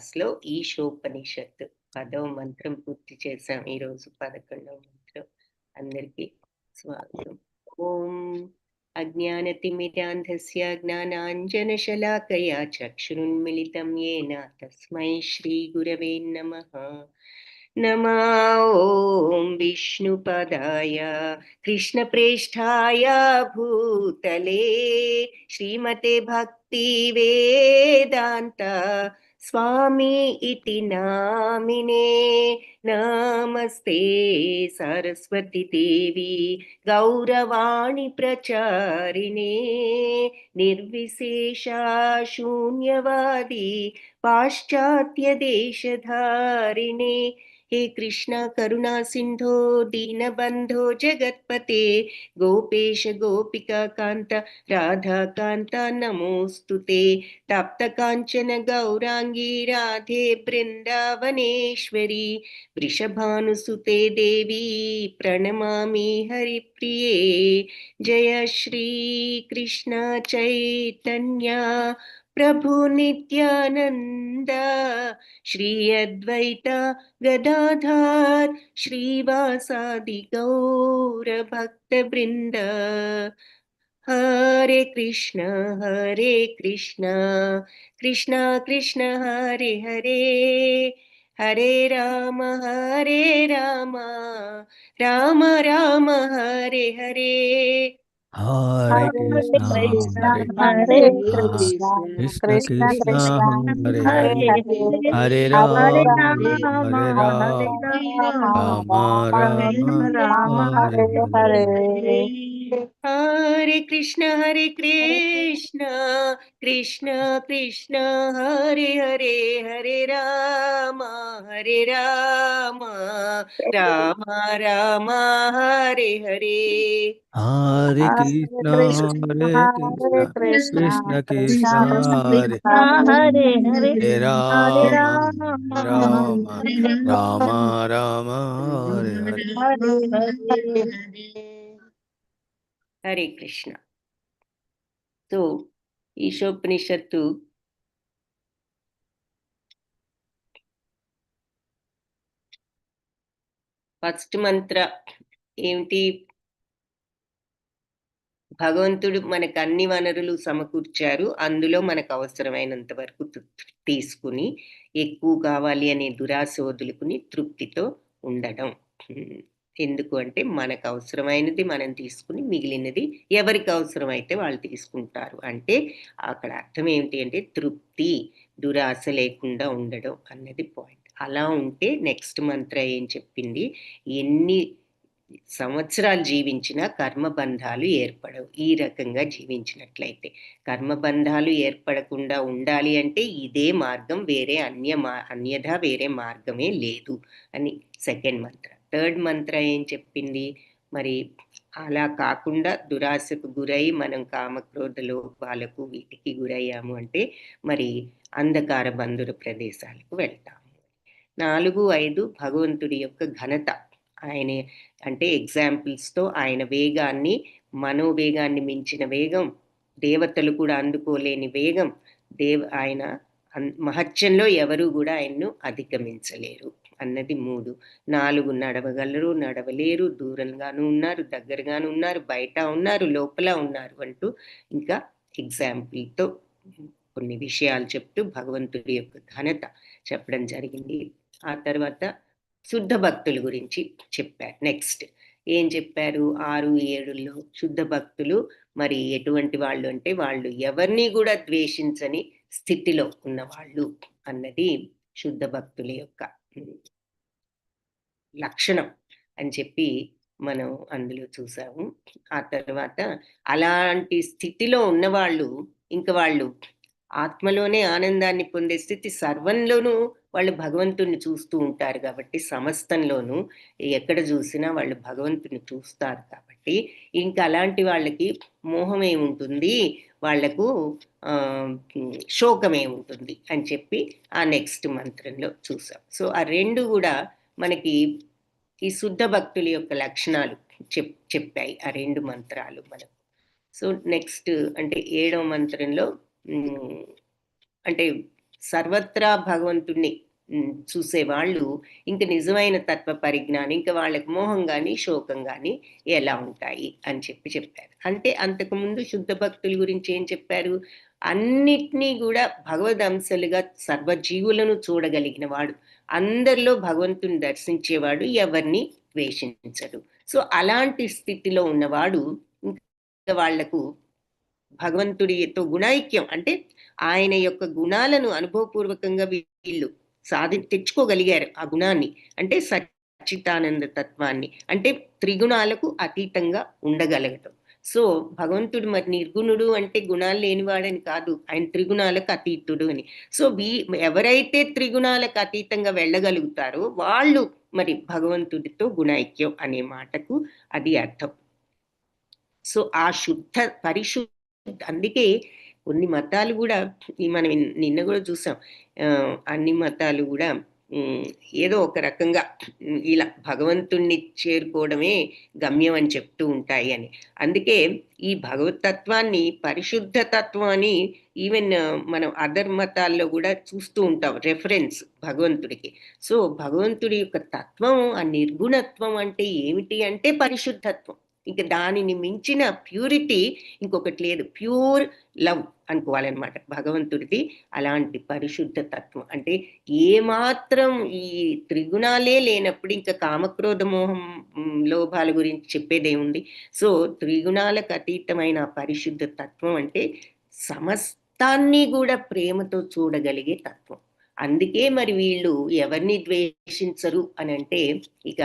క్లాస్లో ఈశోపనిషత్తు 10వ మంత్రం పూర్తి చేశాం. ఈరోజు 11వ మంత్రం. అందరికీ స్వాగతం. ఓం అజ్ఞానతిమిరాంధస్య జ్ఞానాంజనశలాకయా చక్షురున్మిళితం येन తస్మై శ్రీగురవే నమః. నమో ఓం విష్ణుపదాయ కృష్ణప్రేష్ఠాయ భూతలే శ్రీమతే భక్తి వేదాంత స్వామి ఇతి నామినే. నమస్తే సరస్వతి దేవి గౌరవాణి ప్రచారిణే నిర్విశేష శూన్యవాది పాశ్చాత్య దేశధారిణే. हे कृष्ण करुणा सिंधो दीनबंधो जगत्पते गोपेश गोपिका कांत राधा कांता नमोस्तुते. तप्त कांचन गौरांगी राधे वृंदावनेश्वरी वृषभानुसुते देवी प्रणमामि हरिप्रिये. जय श्री कृष्ण चैतन्य प्रभु नित्यानंद श्री अद्वैत गदाधर श्रीवासादि गौर भक्त वृंद. हरे कृष्ण कृष्ण कृष्ण हरे हरे, हरे राम राम राम हरे हरे. हरे कृष्णा हरे कृष्णा कृष्ण कृष्ण हरे हरे, हरे राम हरे राम राम राम हरे हरे. हरे कृष्ण कृष्ण कृष्ण हरे हरे, हरे राम राम राम हरे हरे. हरे कृष्ण कृष्ण कृष्ण हरे हरे हरे, हरे राम राम राम राम हरे हरे. हरे कृष्ण. तो ఈశోపనిషత్తు ఫస్ట్ మంత్ర ఏమిటి? భగవంతుడు మనకు అన్ని వనరులు సమకూర్చారు, అందులో మనకు అవసరమైనంత వరకు తీసుకుని ఎక్కువ కావాలి అనే దురాశ వదులుకుని తృప్తితో ఉండడం. ఎందుకు అంటే మనకు అవసరమైనది మనం తీసుకుని మిగిలినది ఎవరికి అవసరమైతే వాళ్ళు తీసుకుంటారు. అంటే అక్కడ అర్థం ఏమిటి అంటే తృప్తి, దురాశ లేకుండా ఉండడం అన్నది పాయింట్. అలా ఉంటే నెక్స్ట్ మంత్ర ఏం చెప్పింది? ఎన్ని సంవత్సరాలు జీవించినా కర్మబంధాలు ఏర్పడవు. ఈ రకంగా జీవించినట్లయితే కర్మబంధాలు ఏర్పడకుండా ఉండాలి అంటే ఇదే మార్గం, వేరే అన్యథా వేరే మార్గమే లేదు అని సెకండ్ మంత్ర. థర్డ్ మంత్ర ఏం చెప్పింది? మరి అలా కాకుండా దురాశకు గురై మనం కామక్రోధ లోపాలకు వీటికి గురయ్యాము అంటే మరి అంధకార బంధుర ప్రదేశాలకు వెళ్తాము. 4, 5 భగవంతుడి యొక్క ఘనత. ఆయన అంటే ఎగ్జాంపుల్స్తో ఆయన వేగాన్ని, మనోవేగాన్ని మించిన వేగం, దేవతలు కూడా అందుకోలేని వేగం, ఆయన మహత్యంలో ఎవరు కూడా ఆయన్ను అధిగమించలేరు అన్నది 3. 4 నడవగలరు, నడవలేరు, దూరంగాను ఉన్నారు, దగ్గరగాను ఉన్నారు, బయట ఉన్నారు, లోపల ఉన్నారు అంటూ ఇంకా ఎగ్జాంపుల్తో కొన్ని విషయాలు చెప్తూ భగవంతుడి యొక్క ఘనత చెప్పడం జరిగింది. ఆ తర్వాత శుద్ధ భక్తుల గురించి చెప్పారు. నెక్స్ట్ ఏం చెప్పారు? 6, 7లో శుద్ధ భక్తులు మరి ఎటువంటి వాళ్ళు అంటే వాళ్ళు ఎవరిని కూడా ద్వేషించని స్థితిలో ఉన్నవాళ్ళు అన్నది శుద్ధ భక్తుల యొక్క లక్షణం అని చెప్పి మనం అందులో చూసాము. ఆ తర్వాత అలాంటి స్థితిలో ఉన్నవాళ్ళు ఇంకా వాళ్ళు ఆత్మలోనే ఆనందాన్ని పొందే స్థితి, సర్వంలోనూ వాళ్ళు భగవంతుణ్ణి చూస్తూ ఉంటారు కాబట్టి సమస్తంలోనూ ఎక్కడ చూసినా వాళ్ళు భగవంతుని చూస్తారు కాబట్టి ఇంకా అలాంటి వాళ్ళకి మోహం ఏముంటుంది, వాళ్లకు శోకం ఏముంటుంది అని చెప్పి ఆ నెక్స్ట్ మంత్రంలో చూసాం. సో ఆ రెండు కూడా మనకి ఈ శుద్ధ భక్తుల యొక్క లక్షణాలు చెప్పాయి ఆ 2 మంత్రాలు మనకు. సో నెక్స్ట్ అంటే 7వ మంత్రంలో అంటే సర్వత్రా భగవంతుణ్ణి చూసేవాళ్ళు ఇంక నిజమైన తత్వ పరిజ్ఞానం, ఇంకా వాళ్ళకి మోహం కానీ శోకం కానీ ఎలా ఉంటాయి అని చెప్పారు. అంటే అంతకుముందు శుద్ధ భక్తుల గురించి ఏం చెప్పారు? అన్నిటినీ కూడా భగవద్ అంశలుగా సర్వజీవులను చూడగలిగిన వాడు, అందరిలో భగవంతుని దర్శించేవాడు, ఎవరిని ద్వేషించడు. సో అలాంటి స్థితిలో ఉన్నవాడు ఇంకా వాళ్లకు భగవంతుడితో గుణైక్యం, అంటే ఆయన యొక్క గుణాలను అనుభవపూర్వకంగా వీళ్ళు తెచ్చుకోగలిగారు. ఆ గుణాన్ని అంటే సచ్చితానంద తత్వాన్ని, అంటే త్రిగుణాలకు అతీతంగా ఉండగలగటం. సో భగవంతుడు మరి నిర్గుణుడు అంటే గుణాలు లేనివాడని కాదు, ఆయన త్రిగుణాలకు అతీతుడు అని. సో ఎవరైతే త్రిగుణాలకు అతీతంగా వెళ్ళగలుగుతారో వాళ్ళు మరి భగవంతుడితో గుణైక్యం అనే మాటకు అది అర్థం. సో ఆ పరిశుద్ధ, అందుకే కొన్ని మతాలు కూడా మనం నిన్న కూడా చూసాం, అన్ని మతాలు కూడా ఏదో ఒక రకంగా ఇలా భగవంతుణ్ణి చేరుకోవడమే గమ్యం అని చెప్తూ ఉంటాయి అని. అందుకే ఈ భగవతత్వాన్ని పరిశుద్ధ తత్వం అని ఈవెన్ మనం అదర్ మతాల్లో కూడా చూస్తూ ఉంటాం రెఫరెన్స్ భగవంతుడికి. సో భగవంతుడి యొక్క తత్వం, ఆ నిర్గుణత్వం అంటే ఏమిటి అంటే పరిశుద్ధత్వం. ఇంకా దానిని మించిన ప్యూరిటీ ఇంకొకటి లేదు. ప్యూర్ లవ్ అనుకోవాలన్నమాట భగవంతుడిది. అలాంటి పరిశుద్ధ తత్వం అంటే ఏమాత్రం ఈ త్రిగుణాలే లేనప్పుడు ఇంకా కామక్రోధ మోహం లోభాల గురించి చెప్పేదేముంది? సో త్రిగుణాలకు అతీతమైన పరిశుద్ధ తత్వం అంటే సమస్తాన్ని కూడా ప్రేమతో చూడగలిగే తత్వం. అందుకే మరి వీళ్ళు ఎవరిని ద్వేషించరు అని అంటే ఇక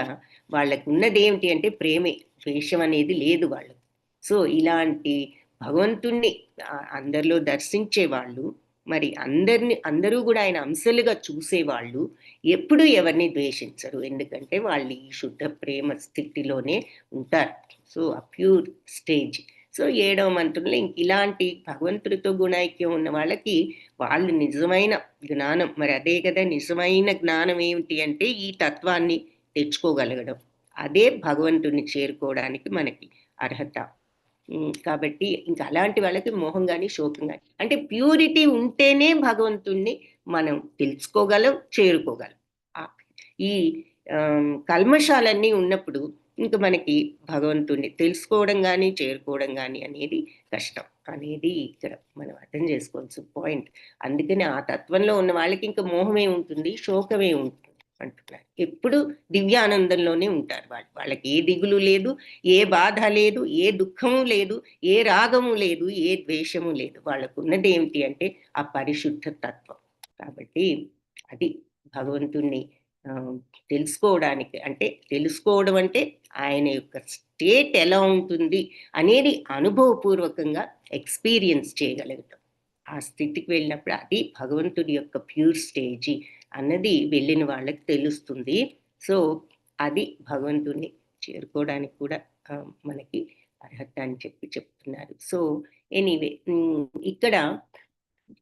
వాళ్ళకు ఉన్నది ఏమిటి అంటే ప్రేమే, ద్వేషం అనేది లేదు వాళ్ళకు. సో ఇలాంటి భగవంతుణ్ణి అందరిలో దర్శించేవాళ్ళు, మరి అందరూ కూడా ఆయన అంశలుగా చూసేవాళ్ళు ఎప్పుడు ఎవరిని ద్వేషించరు, ఎందుకంటే వాళ్ళు ఈ శుద్ధ ప్రేమ స్థితిలోనే ఉంటారు. సో ఆ ప్యూర్ స్టేజ్. సో 7వ మంత్రంలో ఇంక ఇలాంటి భగవంతుడితో గుణైక్యం ఉన్న వాళ్ళకి వాళ్ళు నిజమైన జ్ఞానం, మరి అదే కదా నిజమైన జ్ఞానం ఏమిటి అంటే ఈ తత్వాన్ని తెచ్చుకోగలగడం. అదే భగవంతుడిని చేరుకోవడానికి మనకి అర్హత. కాబట్టి ఇంకా అలాంటి వాళ్ళకి మోహం కానీ శోకం కానీ, అంటే ప్యూరిటీ ఉంటేనే భగవంతుణ్ణి మనం తెలుసుకోగలం, చేరుకోగలం. ఈ కల్మషాలన్నీ ఉన్నప్పుడు ఇంకా మనకి భగవంతుణ్ణి తెలుసుకోవడం కానీ చేరుకోవడం కానీ అనేది కష్టం అనేది ఇక్కడ మనం అర్థం చేసుకోవాల్సిన పాయింట్. అందుకని ఆ తత్వంలో ఉన్న వాళ్ళకి ఇంకా మోహమే ఉంటుంది, శోకమే ఉంటుంది అంటున్నారు. ఎప్పుడు దివ్యానందంలోనే ఉంటారు వాళ్ళు. వాళ్ళకి ఏ దిగులు లేదు, ఏ బాధ లేదు, ఏ దుఃఖము లేదు, ఏ రాగము లేదు, ఏ ద్వేషము లేదు. వాళ్ళకు ఉన్నది ఏమిటి అంటే ఆ పరిశుద్ధ తత్వం. కాబట్టి అది భగవంతుణ్ణి తెలుసుకోవడానికి, అంటే తెలుసుకోవడం అంటే ఆయన యొక్క స్టేట్ ఎలా ఉంటుంది అనేది అనుభవపూర్వకంగా ఎక్స్పీరియన్స్ చేయగలుగుతాం. ఆ స్థితికి వెళ్ళినప్పుడు అది భగవంతుడి యొక్క ప్యూర్ స్టేజీ అన్నది వెళ్ళిన వాళ్ళకి తెలుస్తుంది. సో అది భగవంతుడిని చేరుకోవడానికి కూడా మనకి అర్హత అని చెప్తున్నారు. సో ఎనీవే ఇక్కడ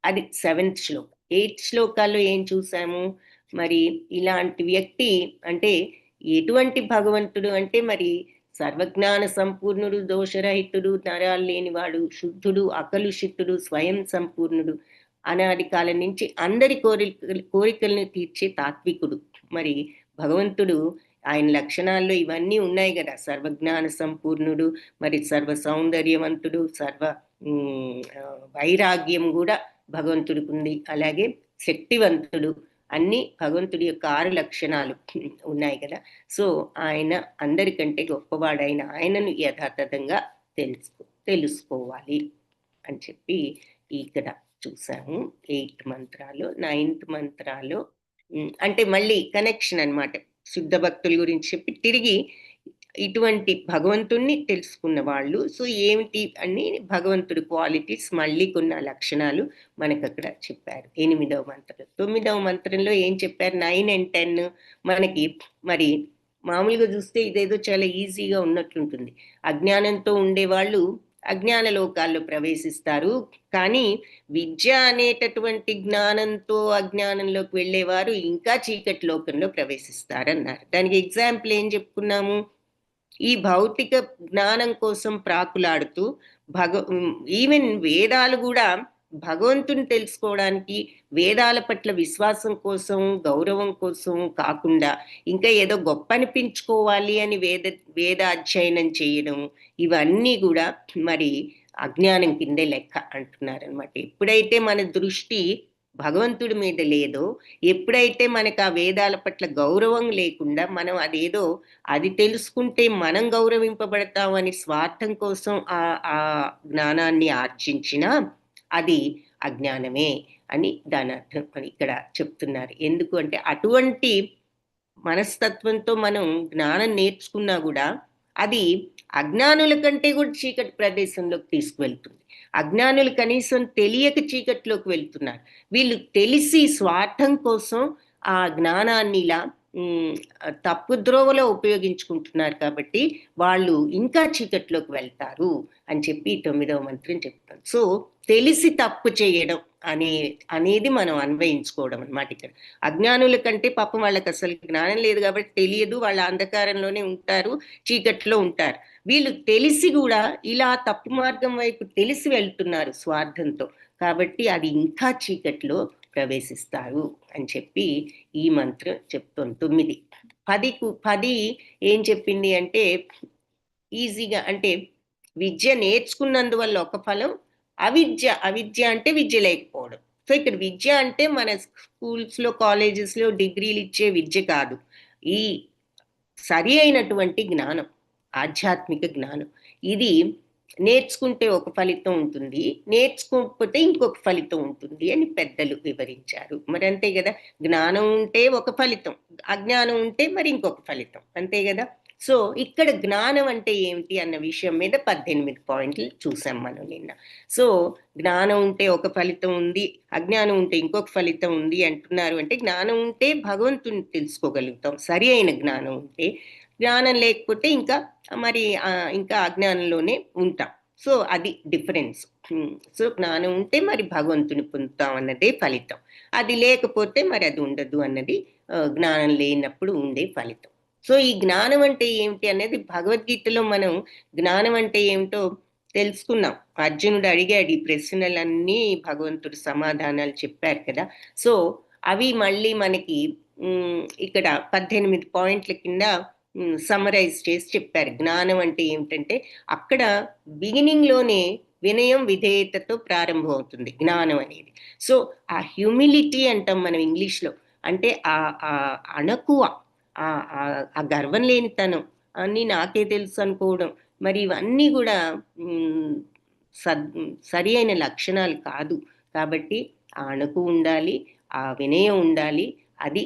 అది 7th శ్లోకం. 8th శ్లోకాల్లో ఏం చూసాము? మరి ఇలాంటి వ్యక్తి అంటే ఎటువంటి భగవంతుడు అంటే మరి సర్వజ్ఞాన సంపూర్ణుడు, దోషరహితుడు, నరాలు లేనివాడు, శుద్ధుడు, అకలుషితుడు, స్వయం సంపూర్ణుడు, అనాది కాలం నుంచి అందరి కోరికలను తీర్చే తాత్వికుడు. మరి భగవంతుడు ఆయన లక్షణాల్లో ఇవన్నీ ఉన్నాయి కదా, సర్వజ్ఞాన సంపూర్ణుడు, మరి సర్వ సౌందర్యవంతుడు, సర్వ వైరాగ్యం కూడా భగవంతుడికి ఉంది, అలాగే శక్తివంతుడు, అన్ని భగవంతుడి యొక్క 6 లక్షణాలు ఉన్నాయి కదా. సో ఆయన అందరికంటే గొప్పవాడైన ఆయనను యథాతథంగా తెలుసుకోవాలి అని చెప్పి ఇక్కడ చూసాము 8 మంత్రాలు. 9th మంత్రాలు అంటే మళ్ళీ కనెక్షన్ అన్నమాట, శుద్ధ భక్తుల గురించి చెప్పి తిరిగి ఇటువంటి భగవంతుణ్ణి తెలుసుకున్న వాళ్ళు సో ఏమిటి అని భగవంతుడి క్వాలిటీస్ మళ్ళీ కొన్ని లక్షణాలు మనకు అక్కడ చెప్పారు 8వ మంత్రం. 9వ మంత్రంలో ఏం చెప్పారు? 9 and 10 మనకి మరి మామూలుగా చూస్తే ఇదేదో చాలా ఈజీగా ఉన్నట్లుంటుంది. అజ్ఞానంతో ఉండేవాళ్ళు అజ్ఞాన లోకాల్లో ప్రవేశిస్తారు, కానీ విద్య అనేటటువంటి జ్ఞానంతో అజ్ఞానంలోకి వెళ్ళేవారు ఇంకా చీకటి లోకంలో ప్రవేశిస్తారన్నారు. దానికి ఎగ్జాంపుల్ ఏం చెప్పుకున్నాము? ఈ భౌతిక జ్ఞానం కోసం ప్రాకులాడుతూ ఈవెన్ వేదాలు కూడా భగవంతుని తెలుసుకోవడానికి వేదాల పట్ల విశ్వాసం కోసం, గౌరవం కోసం కాకుండా ఇంకా ఏదో గొప్ప అనిపించుకోవాలి అని వేద అధ్యయనం చేయడం, ఇవన్నీ కూడా మరి అజ్ఞానం కిందే లెక్క అంటున్నారనమాట. ఎప్పుడైతే మన దృష్టి భగవంతుడి మీద లేదో, ఎప్పుడైతే మనకు ఆ వేదాల పట్ల గౌరవం లేకుండా మనం అదేదో అది తెలుసుకుంటే మనం గౌరవింపబడతామని స్వార్థం కోసం ఆ జ్ఞానాన్ని ఆర్జించినా అది అజ్ఞానమే అని దాని అర్థం అని ఇక్కడ చెప్తున్నారు. ఎందుకు అంటే అటువంటి మనస్తత్వంతో మనం జ్ఞానం నేర్చుకున్నా కూడా అది అజ్ఞానుల కంటే కూడా చీకటి ప్రదేశంలోకి తీసుకువెళ్తుంది. అజ్ఞానులు కనీసం తెలియక చీకటిలోకి వెళ్తున్నారు. వీళ్ళు తెలిసి స్వార్థం కోసం ఆ జ్ఞానాన్ని ఇలా తప్పుద్రోవలో ఉపయోగించుకుంటున్నారు కాబట్టి వాళ్ళు ఇంకా చీకటిలోకి వెళ్తారు అని చెప్పి 9వ మంత్రం చెప్తాను. సో తెలిసి తప్పు చేయడం అనేది మనం అన్వయించుకోవడం అనమాట. ఇక్కడ అజ్ఞానుల కంటే పాపం వాళ్ళకి అసలు జ్ఞానం లేదు కాబట్టి తెలియదు, వాళ్ళ అంధకారంలోనే ఉంటారు, చీకట్లో ఉంటారు. వీళ్ళు తెలిసి కూడా ఇలా తప్పు మార్గం వైపు తెలిసి వెళ్తున్నారు స్వార్థంతో, కాబట్టి అది ఇంకా చీకట్లో ప్రవేశిస్తారు అని చెప్పి ఈ మంత్రం చెప్తోంది. 9. 10 ఏం చెప్పింది అంటే ఈజీగా అంటే విద్య నేర్చుకున్నందువల్ల ఒక ఫలం, అవిద్య అంటే విద్య లేకపోవడం. సో ఇక్కడ విద్య అంటే మన స్కూల్స్లో కాలేజెస్లో డిగ్రీలు ఇచ్చే విద్య కాదు, ఈ సరి అయినటువంటి జ్ఞానం, ఆధ్యాత్మిక జ్ఞానం. ఇది నేర్చుకుంటే ఒక ఫలితం ఉంటుంది, నేర్చుకోకపోతే ఇంకొక ఫలితం ఉంటుంది అని పెద్దలు వివరించారు. మరి అంతే కదా, జ్ఞానం ఉంటే ఒక ఫలితం, అజ్ఞానం ఉంటే మరి ఇంకొక ఫలితం, అంతే కదా. సో ఇక్కడ జ్ఞానం అంటే ఏమిటి అన్న విషయం మీద 18 పాయింట్లు చూసాం మనం నిన్న. సో జ్ఞానం ఉంటే ఒక ఫలితం ఉంది, అజ్ఞానం ఉంటే ఇంకొక ఫలితం ఉంది అంటున్నారు. అంటే జ్ఞానం ఉంటే భగవంతుని తెలుసుకోగలుగుతాం, సరి అయిన జ్ఞానం ఉంటే. జ్ఞానం లేకపోతే ఇంకా మరి ఇంకా అజ్ఞానంలోనే ఉంటాం. సో అది డిఫరెన్స్. సో జ్ఞానం ఉంటే మరి భగవంతుని పొందుతాం అన్నదే ఫలితం, అది లేకపోతే మరి అది ఉండదు అన్నది జ్ఞానం లేనప్పుడు ఉండే ఫలితం. సో ఈ జ్ఞానం అంటే ఏమిటి అనేది భగవద్గీతలో మనం జ్ఞానం అంటే ఏమిటో తెలుసుకున్నాం. అర్జునుడు అడిగాడు ఈ ప్రశ్నలన్నీ, భగవంతుడు సమాధానాలు చెప్పారు కదా. సో అవి మళ్ళీ మనకి ఇక్కడ 18 పాయింట్ల కింద సమరైజ్ చేసి చెప్పారు. జ్ఞానం అంటే ఏమిటంటే అక్కడ బిగినింగ్లోనే వినయం విధేయతతో ప్రారంభం అవుతుంది జ్ఞానం అనేది. సో ఆ హ్యూమిలిటీ అంటాం మనం ఇంగ్లీష్లో, అంటే ఆ అణకువ, ఆ గర్వం లేనితనం, అన్నీ నాకే తెలుసు అనుకోవడం, మరి ఇవన్నీ కూడా సరి అయిన లక్షణాలు కాదు. కాబట్టి ఆ అణకు ఉండాలి, ఆ వినయం ఉండాలి, అది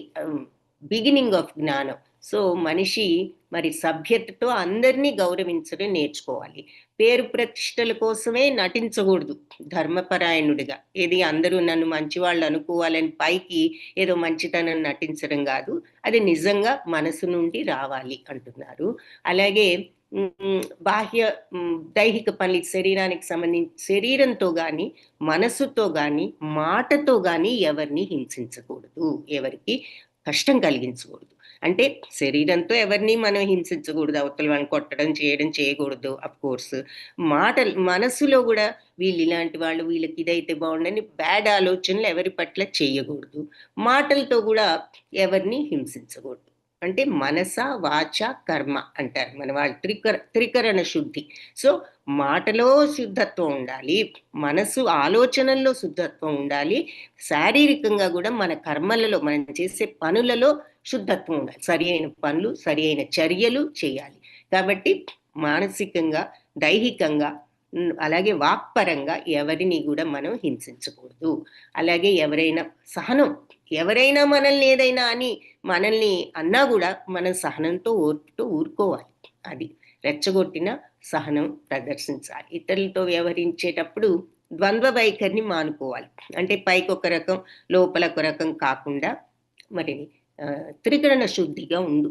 బిగినింగ్ ఆఫ్ జ్ఞానం. సో మనిషి మరి సభ్యతతో అందరినీ గౌరవించడం నేర్చుకోవాలి. పేరు ప్రతిష్టల కోసమే నటించకూడదు ధర్మపరాయణుడిగా. ఏది అందరూ నన్ను మంచివాళ్ళు అనుకోవాలని పైకి ఏదో మంచితనం నటించడం కాదు, అది నిజంగా మనసు నుండి రావాలి అంటున్నారు. అలాగే బాహ్య దైహిక పనులు, శరీరానికి సంబంధించి శరీరంతో కానీ మనసుతో కానీ మాటతో కానీ ఎవరిని హింసించకూడదు, ఎవరికి కష్టం కలిగించకూడదు. అంటే శరీరంతో ఎవరిని మనం హింసించకూడదు, అవతల వాళ్ళని కొట్టడం చేయకూడదు. అఫ్ కోర్స్ మనసులో కూడా వీళ్ళు ఇలాంటి వాళ్ళు, వీళ్ళకి ఇదైతే బాగుండని బ్యాడ్ ఆలోచనలు ఎవరి పట్ల చేయకూడదు. మాటలతో కూడా ఎవరిని హింసించకూడదు. అంటే మనస వాచ కర్మ అంటారు మన వాళ్ళు, త్రికరణ శుద్ధి. సో మాటలో శుద్ధత్వం ఉండాలి, మనసు ఆలోచనల్లో శుద్ధత్వం ఉండాలి, శారీరకంగా కూడా మన కర్మలలో మనం చేసే పనులలో శుద్ధత్వం ఉండాలి. సరి అయిన పనులు, సరి అయిన చర్యలు చేయాలి. కాబట్టి మానసికంగా, దైహికంగా, అలాగే వాక్పరంగా ఎవరిని కూడా మనం హింసించకూడదు. అలాగే ఎవరైనా సహనం, ఎవరైనా మనల్ని ఏదైనా అని మనల్ని అన్నా కూడా మనం సహనంతో ఓర్పుతో ఊరుకోవాలి. అది రెచ్చగొట్టిన సహనం ప్రదర్శించాలి. ఇతరులతో వ్యవహరించేటప్పుడు ద్వంద్వ వైఖరిని మానుకోవాలి. అంటే పైకి ఒక రకం లోపల ఒక రకం కాకుండా మరి త్రికరణ శుద్ధిగా ఉండు.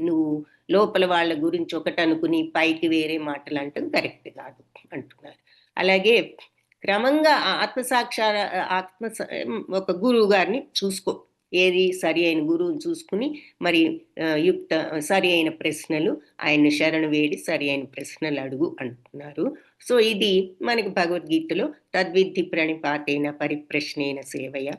నువ్వు లోపల వాళ్ళ గురించి ఒకటి అనుకుని పైకి వేరే మాటలు అంటాం కరెక్ట్ కాదు అంటున్నారు. అలాగే క్రమంగా ఒక గురువు గారిని చూసుకో, ఏది సరి అయిన గురువుని చూసుకుని మరి సరి అయిన ప్రశ్నలు ఆయన శరణు వేడి సరి అయిన ప్రశ్నలు అడుగు అంటున్నారు. సో ఇది మనకి భగవద్గీతలో తద్విద్ధి ప్రణిపాతేన పరిప్రశ్నేన సేవయ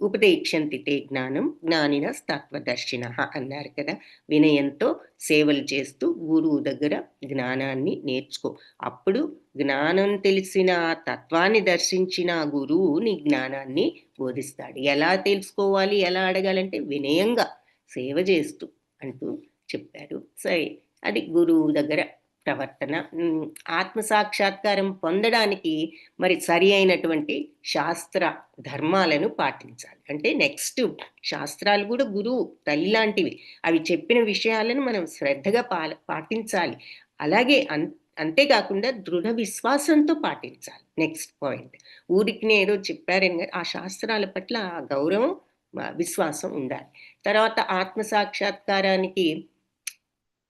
ఉపదేక్షంతి తే జ్ఞానం జ్ఞానిన తత్వదర్శిన అన్నారు కదా. వినయంతో సేవలు చేస్తూ గురువు దగ్గర జ్ఞానాన్ని నేర్చుకో. అప్పుడు జ్ఞానం తెలిసిన తత్వాన్ని దర్శించిన గురువు నీ జ్ఞానాన్ని బోధిస్తాడు. ఎలా తెలుసుకోవాలి, ఎలా అడగాలంటే వినయంగా సేవ చేస్తూ అంటూ చెప్పారు. సరే, అది గురువు దగ్గర ప్రవర్తన. ఆత్మసాక్షాత్కారం పొందడానికి మరి సరి అయినటువంటి శాస్త్ర ధర్మాలను పాటించాలి. అంటే నెక్స్ట్ శాస్త్రాలు కూడా గురువు తల్లి లాంటివి. అవి చెప్పిన విషయాలను మనం శ్రద్ధగా పాటించాలి. అలాగే అంతేకాకుండా దృఢ విశ్వాసంతో పాటించాలి. నెక్స్ట్ పాయింట్, ఊరికి ఏదో చెప్పారని ఆ శాస్త్రాల పట్ల ఆ గౌరవం విశ్వాసం ఉండాలి. తర్వాత ఆత్మసాక్షాత్కారానికి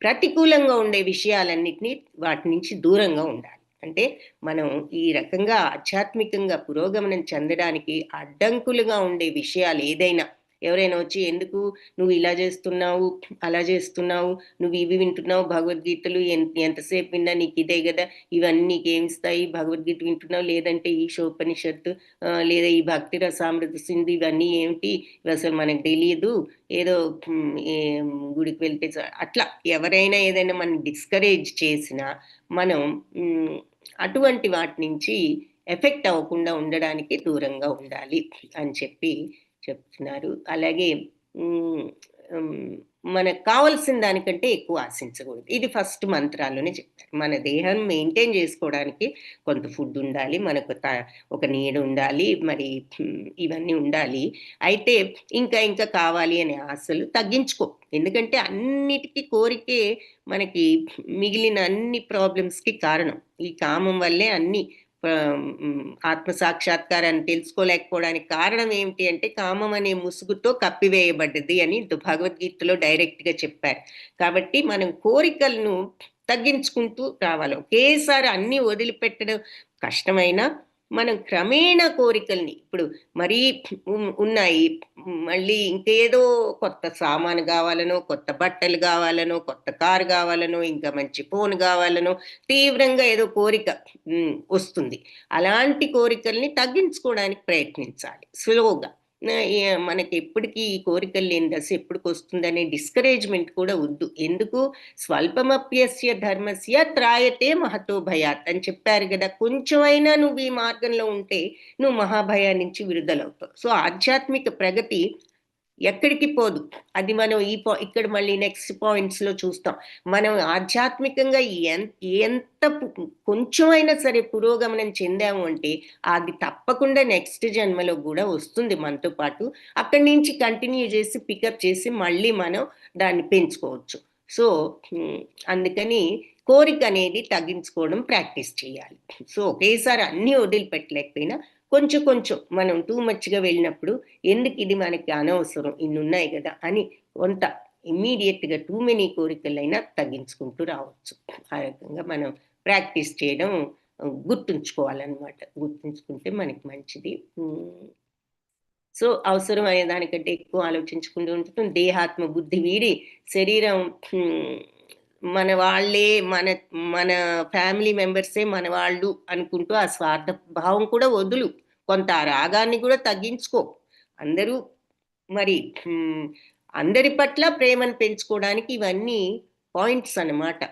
ప్రతికూలంగా ఉండే విషయాలన్నిటినీ వాటి నుంచి దూరంగా ఉండాలి. అంటే మనం ఈ రకంగా ఆధ్యాత్మికంగా పురోగమనం చెందడానికి అడ్డంకులుగా ఉండే విషయాలు ఏదైనా, ఎవరైనా వచ్చి ఎందుకు నువ్వు ఇలా చేస్తున్నావు, అలా చేస్తున్నావు, నువ్వు ఇవి వింటున్నావు, భగవద్గీతలు ఎంతసేపు విన్నా నీకు ఇదే కదా, ఇవన్నీ నీకేమిస్తాయి, భగవద్గీత వింటున్నావు లేదంటే ఈ షోపనిషత్తు లేదా ఈ భక్తి రసామృత సింధు ఇవన్నీ ఏమిటి, ఇవి అసలు మనకు తెలియదు, ఏదో గుడికి వెళ్తే అట్లా ఎవరైనా ఏదైనా మనం డిస్కరేజ్ చేసినా మనం అటువంటి వాటి నుంచి ఎఫెక్ట్ అవ్వకుండా ఉండడానికి దూరంగా ఉండాలి అని చెప్తున్నారు. అలాగే మనకు కావాల్సిన దానికంటే ఎక్కువ ఆశించకూడదు. ఇది ఫస్ట్ మంత్రాల్లోనే చెప్తారు. మన దేహం మెయింటైన్ చేసుకోవడానికి కొంత ఫుడ్ ఉండాలి, మనకు ఒక నీడ ఉండాలి, మరి ఇవన్నీ ఉండాలి. అయితే ఇంకా కావాలి అనే ఆశలు తగ్గించుకో. ఎందుకంటే అన్నిటికీ కోరికే మనకి మిగిలిన అన్ని ప్రాబ్లమ్స్కి కారణం. ఈ కామం వల్లే అన్ని ఆత్మసాక్షాత్కారాన్ని తెలుసుకోలేకపోవడానికి కారణం ఏమిటి అంటే కామం అనే ముసుగుతో కప్పివేయబడ్డది అని భగవద్గీతలో డైరెక్ట్గా చెప్పారు. కాబట్టి మనం కోరికలను తగ్గించుకుంటూ రావాలి. ఒకేసారి అన్ని వదిలిపెట్టడం కష్టమైనా మనం క్రమేణా కోరికల్ని, ఇప్పుడు మరీ ఉన్నాయి, మళ్ళీ ఇంకేదో కొత్త సామాను కావాలనో, కొత్త బట్టలు కావాలనో, కొత్త కారు కావాలనో, ఇంకా మంచి ఫోన్ కావాలనో తీవ్రంగా ఏదో కోరిక వస్తుంది. అలాంటి కోరికల్ని తగ్గించుకోవడానికి ప్రయత్నించాలి స్లోగా. మనకి ఎప్పటికీ ఈ కోరికలు లేని దశ ఎప్పటికి వస్తుందనే డిస్కరేజ్మెంట్ కూడా వద్దు. ఎందుకు, స్వల్పమప్యస్య ధర్మస్య త్రాయతే మహతో భయాత్ అని చెప్పారు కదా. కొంచెమైనా నువ్వు ఈ మార్గంలో ఉంటే నువ్వు మహాభయా నుంచి విడుదలవుతావు. సో ఆధ్యాత్మిక ప్రగతి ఎక్కడికి పోదు. అది మనం ఇక్కడ మళ్ళీ నెక్స్ట్ పాయింట్స్లో చూస్తాం. మనం ఆధ్యాత్మికంగా ఎంత కొంచెమైనా సరే పురోగమనం చెందాము అంటే అది తప్పకుండా నెక్స్ట్ జన్మలో కూడా వస్తుంది మనతో పాటు. అక్కడి నుంచి కంటిన్యూ చేసి పికప్ చేసి మళ్ళీ మనం దాన్ని పెంచుకోవచ్చు. సో అందుకని కోరిక అనేది తగ్గించుకోవడం ప్రాక్టీస్ చేయాలి. సో ఒకేసారి అన్నీ వదిలిపెట్టలేకపోయినా కొంచెం మనం టూ మచ్గా వెళ్ళినప్పుడు ఎందుకు ఇది మనకి అనవసరం, ఇన్ని ఉన్నాయి కదా అని కొంత ఇమ్మీడియట్గా టూ మెనీ కోరికలైనా తగ్గించుకుంటూ రావచ్చు. ఆ రకంగా మనం ప్రాక్టీస్ చేయడం గుర్తుంచుకోవాలన్నమాట. గుర్తుంచుకుంటే మనకి మంచిది. సో అవసరం అనే దానికంటే ఎక్కువ ఆలోచించుకుంటూ ఉంటుంది. దేహాత్మ బుద్ధి వీడి శరీరం మన వాళ్ళే, మన ఫ్యామిలీ మెంబర్సే మన వాళ్ళు అనుకుంటూ ఆ స్వార్థ భావం కూడా వదులు. కొంత రాగాన్ని కూడా తగ్గించుకో. అందరూ మరి అందరి పట్ల ప్రేమను పెంచుకోవడానికి ఇవన్నీ పాయింట్స్ అన్నమాట.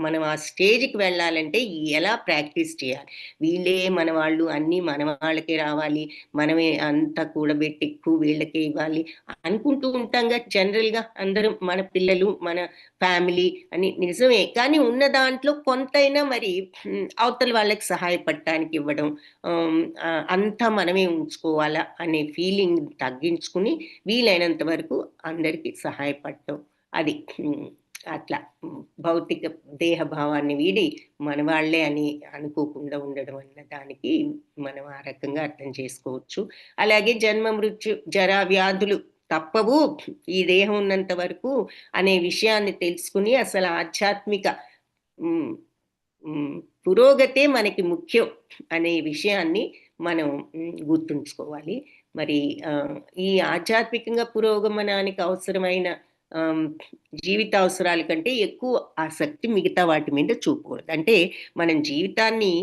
మనం ఆ స్టేజ్కి వెళ్ళాలంటే ఎలా ప్రాక్టీస్ చేయాలి. వీళ్ళే మన వాళ్ళు, అన్నీ మన వాళ్ళకే రావాలి, మనమే అంతా కూడబెట్టి ఎక్కువ వీళ్ళకే ఇవ్వాలి అనుకుంటూ ఉంటాంగా జనరల్గా అందరం. మన పిల్లలు, మన ఫ్యామిలీ అని నిజమే, కానీ ఉన్న దాంట్లో కొంతైనా మరి అవతల వాళ్ళకి సహాయపడటానికి ఇవ్వడం, అంతా మనమే ఉంచుకోవాలా అనే ఫీలింగ్ తగ్గించుకుని వీలైనంత వరకు అందరికీ సహాయపడటం. అది అట్లా భౌతిక దేహ భావాన్ని వీడి మన వాళ్ళే అని అనుకోకుండా ఉండడం అన్న దానికి మనం ఆ రకంగా అర్థం చేసుకోవచ్చు. అలాగే జన్మ మృత్యు జరా వ్యాధులు తప్పవు ఈ దేహం ఉన్నంత వరకు అనే విషయాన్ని తెలుసుకుని అసలు ఆధ్యాత్మిక పురోగతే మనకి ముఖ్యం అనే విషయాన్ని మనం గుర్తుంచుకోవాలి. మరి ఈ ఆధ్యాత్మికంగా పురోగమనానికి అవసరమైన ఆమ్, జీవిత అవసరాల కంటే ఎక్కువ ఆసక్తి మిగతా వాటి మీద చూపకూడదు. అంటే మనం జీవితాన్ని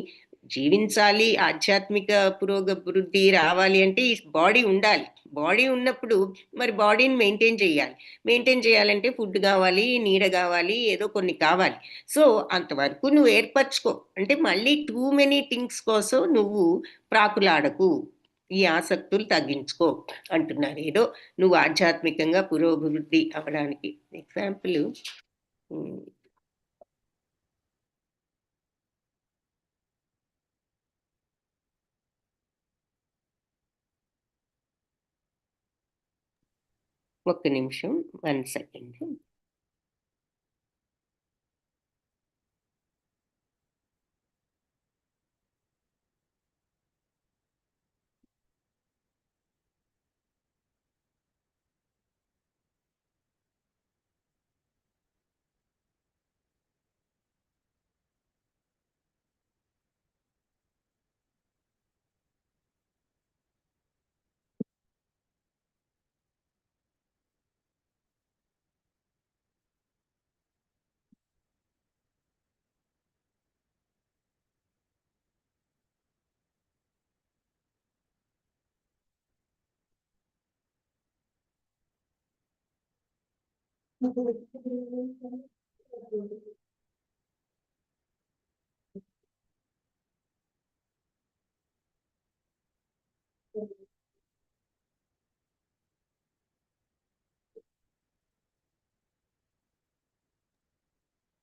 జీవించాలి, ఆధ్యాత్మిక పురోగవృద్ధి రావాలి అంటే ఈ బాడీ ఉండాలి. బాడీ ఉన్నప్పుడు మరి బాడీని మెయింటైన్ చేయాలి. మెయింటైన్ చేయాలంటే ఫుడ్ కావాలి, నీడ కావాలి, ఏదో కొన్ని కావాలి. సో అంతవరకు నువ్వు ఏర్పరచుకో. అంటే మళ్ళీ టూ మెనీ థింగ్స్ కోసం నువ్వు ప్రాకులాడకు, ఈ ఆసక్తులు తగ్గించుకో అంటున్నారు. ఏదో నువ్వు ఆధ్యాత్మికంగా పురోభివృద్ధి అవ్వడానికి ఎగ్జాంపుల్ ఒక్క నిమిషం, 1 సెకండ్.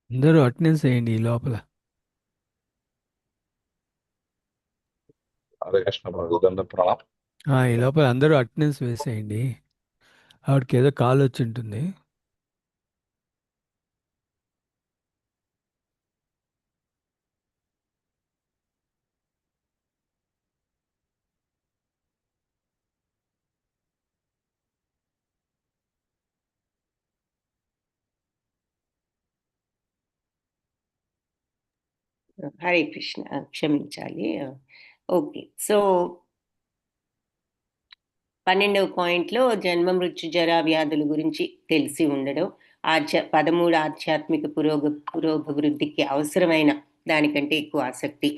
అందరూ అటెండెన్స్ వేయండి ఈ లోపల. హరే కృష్ణ ప్రభుదండ ప్రణాం. ఈ లోపల అందరూ అటెండెన్స్ వేసేయండి. ఆవిడకి ఏదో కాల్ వచ్చి ఉంటుంది. హరే కృష్ణ, క్షమించాలి. ఓకే, సో 12వ పాయింట్లో జన్మ మృత్యు జరా వ్యాధుల గురించి తెలిసి ఉండడం, 13 ఆధ్యాత్మిక పురోభివృద్ధికి అవసరమైన దానికంటే ఎక్కువ ఆసక్తి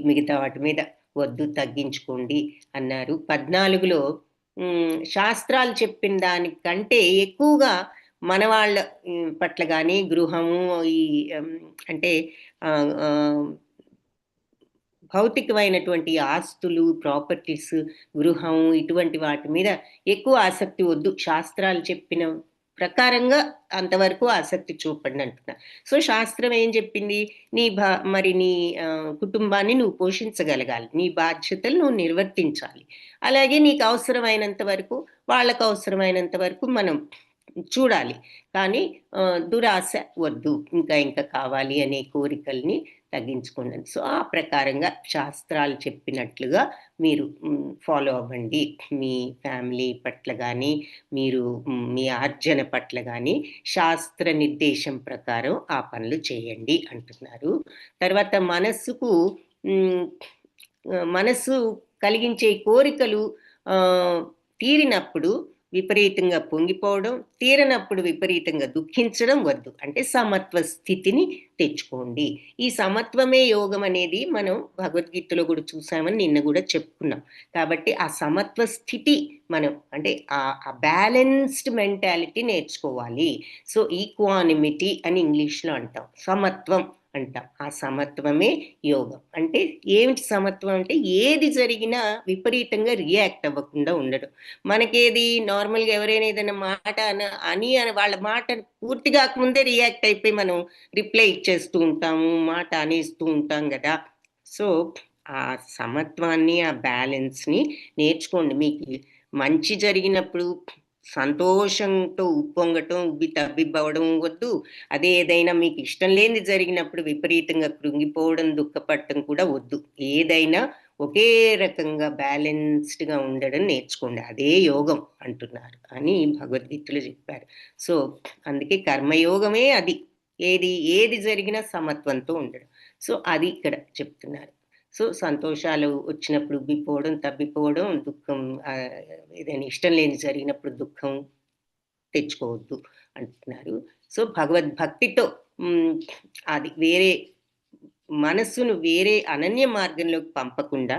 మిగతా వాటి మీద వద్దు, తగ్గించుకోండి అన్నారు. 14లో శాస్త్రాలు చెప్పిన దానికంటే ఎక్కువగా మన వాళ్ళ పట్ల కానీ గృహము ఈ అంటే భౌతికమైనటువంటి ఆస్తులు, ప్రాపర్టీస్, గృహం, ఇటువంటి వాటి మీద ఎక్కువ ఆసక్తి వద్దు, శాస్త్రాలు చెప్పిన ప్రకారంగా అంతవరకు ఆసక్తి చూపండి అంటున్నా. సో శాస్త్రం ఏం చెప్పింది? మరి నీ కుటుంబాన్ని నువ్వు పోషించగలగాలి, నీ బాధ్యతలు నువ్వు నిర్వర్తించాలి. అలాగే నీకు అవసరమైనంత వరకు, వాళ్ళకు అవసరమైనంత వరకు మనం చూడాలి. కానీ దురాశ వద్దు, ఇంకా ఇంకా కావాలి అనే కోరికల్ని తగ్గించుకోండి. సో ఆ ప్రకారంగా శాస్త్రాలు చెప్పినట్లుగా మీరు ఫాలో అవ్వండి. మీ ఫ్యామిలీ పట్ల కానీ, మీరు మీ ఆర్జన పట్ల కానీ శాస్త్ర నిర్దేశం ప్రకారం ఆ పనులు చేయండి అంటున్నారు. తర్వాత మనస్సు కలిగించే కోరికలు తీరినప్పుడు విపరీతంగా పొంగిపోవడం, తీరనప్పుడు విపరీతంగా దుఃఖించడం వద్దు. అంటే సమత్వ స్థితిని తెచ్చుకోండి. ఈ సమత్వమే యోగం అనేది మనం భగవద్గీతలో కూడా చూసామని నిన్న కూడా చెప్పుకున్నాం. కాబట్టి ఆ సమత్వ స్థితి మనం అంటే ఆ బ్యాలెన్స్డ్ మెంటాలిటీ నేర్చుకోవాలి. సో ఈక్వానిమిటీ అని ఇంగ్లీష్లో అంటాం, సమత్వం అంటాం. ఆ సమత్వమే యోగం. అంటే ఏమిటి సమత్వం? అంటే ఏది జరిగినా విపరీతంగా రియాక్ట్ అవ్వకుండా ఉండడం. మనకేది నార్మల్గా ఎవరైనా ఏదైనా మాట అని వాళ్ళ మాట పూర్తి కాకముందే రియాక్ట్ అయిపోయి మనం రిప్లై ఇచ్చేస్తూ ఉంటాము, మాట అనేస్తూ ఉంటాం కదా. సో ఆ సమత్వాన్ని, ఆ బ్యాలెన్స్ని నేర్చుకోండి. మీకు మంచి జరిగినప్పుడు సంతోషంతో ఉప్పొంగటం, తబ్బిబ్బవడం వద్దు. అదే ఏదైనా మీకు ఇష్టం లేనిది జరిగినప్పుడు విపరీతంగా కృంగిపోవడం, దుఃఖపడటం కూడా వద్దు. ఏదైనా ఒకే రకంగా బ్యాలెన్స్డ్గా ఉండడం నేర్చుకోండి, అదే యోగం అంటున్నారు అని భగవద్గీతలో చెప్పారు. సో అందుకే కర్మయోగమే అది. ఏది జరిగినా సమత్వంతో ఉండడం. సో అది ఇక్కడ చెప్తున్నారు. సో సంతోషాలు వచ్చినప్పుడు ఉబ్బిపోవడం, తబ్బిపోవడం, దుఃఖం ఏదైనా ఇష్టం లేని జరిగినప్పుడు దుఃఖం తెచ్చుకోవద్దు అంటున్నారు. సో భగవద్భక్తితో అది వేరే మనస్సును వేరే అనన్య మార్గంలోకి పంపకుండా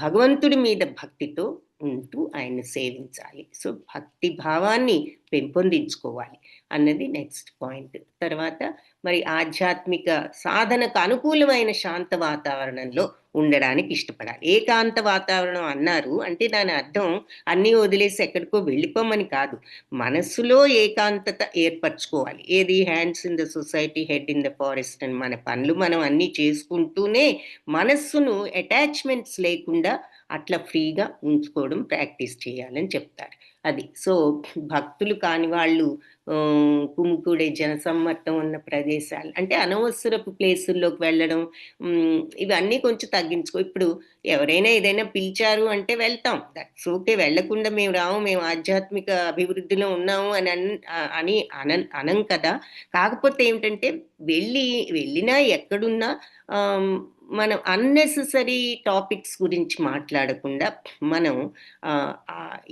భగవంతుడి మీద భక్తితో ఉంటూ ఆయన్ని సేవించాలి. సో భక్తి భావాన్ని పెంపొందించుకోవాలి అన్నది నెక్స్ట్ పాయింట్. తర్వాత మరి ఆధ్యాత్మిక సాధనకు అనుకూలమైన శాంత వాతావరణంలో ఉండడానికి ఇష్టపడాలి. ఏకాంత వాతావరణం అన్నారు అంటే దాని అర్థం అన్నీ వదిలేసి ఎక్కడికో వెళ్ళిపోమని కాదు. మనస్సులో ఏకాంతత ఏర్పరచుకోవాలి. ఏది hands in the society, head in the forest అని మన పనులు మనం అన్నీ చేసుకుంటూనే మనస్సును అటాచ్మెంట్స్ లేకుండా అట్లా ఫ్రీగా ఉంచుకోవడం ప్రాక్టీస్ చేయాలని చెప్తారు. అది. సో భక్తులు కాని వాళ్ళు కుమ్ముకుడే జనసమ్మర్దం ఉన్న ప్రదేశాలు అంటే అనవసరపు ప్లేసుల్లోకి వెళ్ళడం, ఇవన్నీ కొంచెం తగ్గించుకో. ఇప్పుడు ఎవరైనా ఏదైనా పిలిచారు అంటే వెళ్తాం. That's okay. వెళ్ళకుండా మేము రాము, మేము ఆధ్యాత్మిక అభివృద్ధిలో ఉన్నాము అని అనం కదా. కాకపోతే ఏమిటంటే వెళ్ళినా ఎక్కడున్నా మనం అన్నెసెసరీ టాపిక్స్ గురించి మాట్లాడకుండా మనం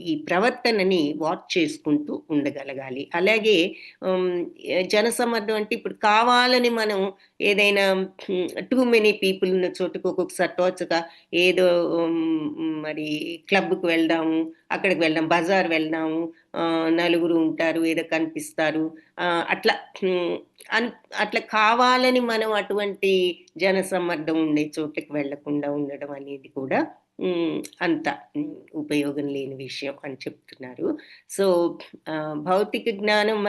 ఈ ప్రవర్తనని వాచ్ చేసుకుంటూ ఉండగలగాలి. అలాగే జనసమ్మర్దం అంటే ఇప్పుడు కావాలని మనం ఏదైనా టూ మెనీ పీపుల్ ఉన్న చోటుకు ఒక్కొక్కసారి తోచక ఏదో మరి క్లబ్‌కి వెళ్దాము, అక్కడికి వెళ్దాం, బజార్ వెళ్దాము, నలుగురు ఉంటారు, ఏదో కనిపిస్తారు. అట్లా అట్లా కావాలని మనం అటువంటి జనసమ్మర్దం ఉండే చోట్లకి వెళ్ళకుండా ఉండడం అనేది కూడా అంత ఉపయోగం లేని విషయం అని చెప్తున్నారు. సో భౌతిక జ్ఞానం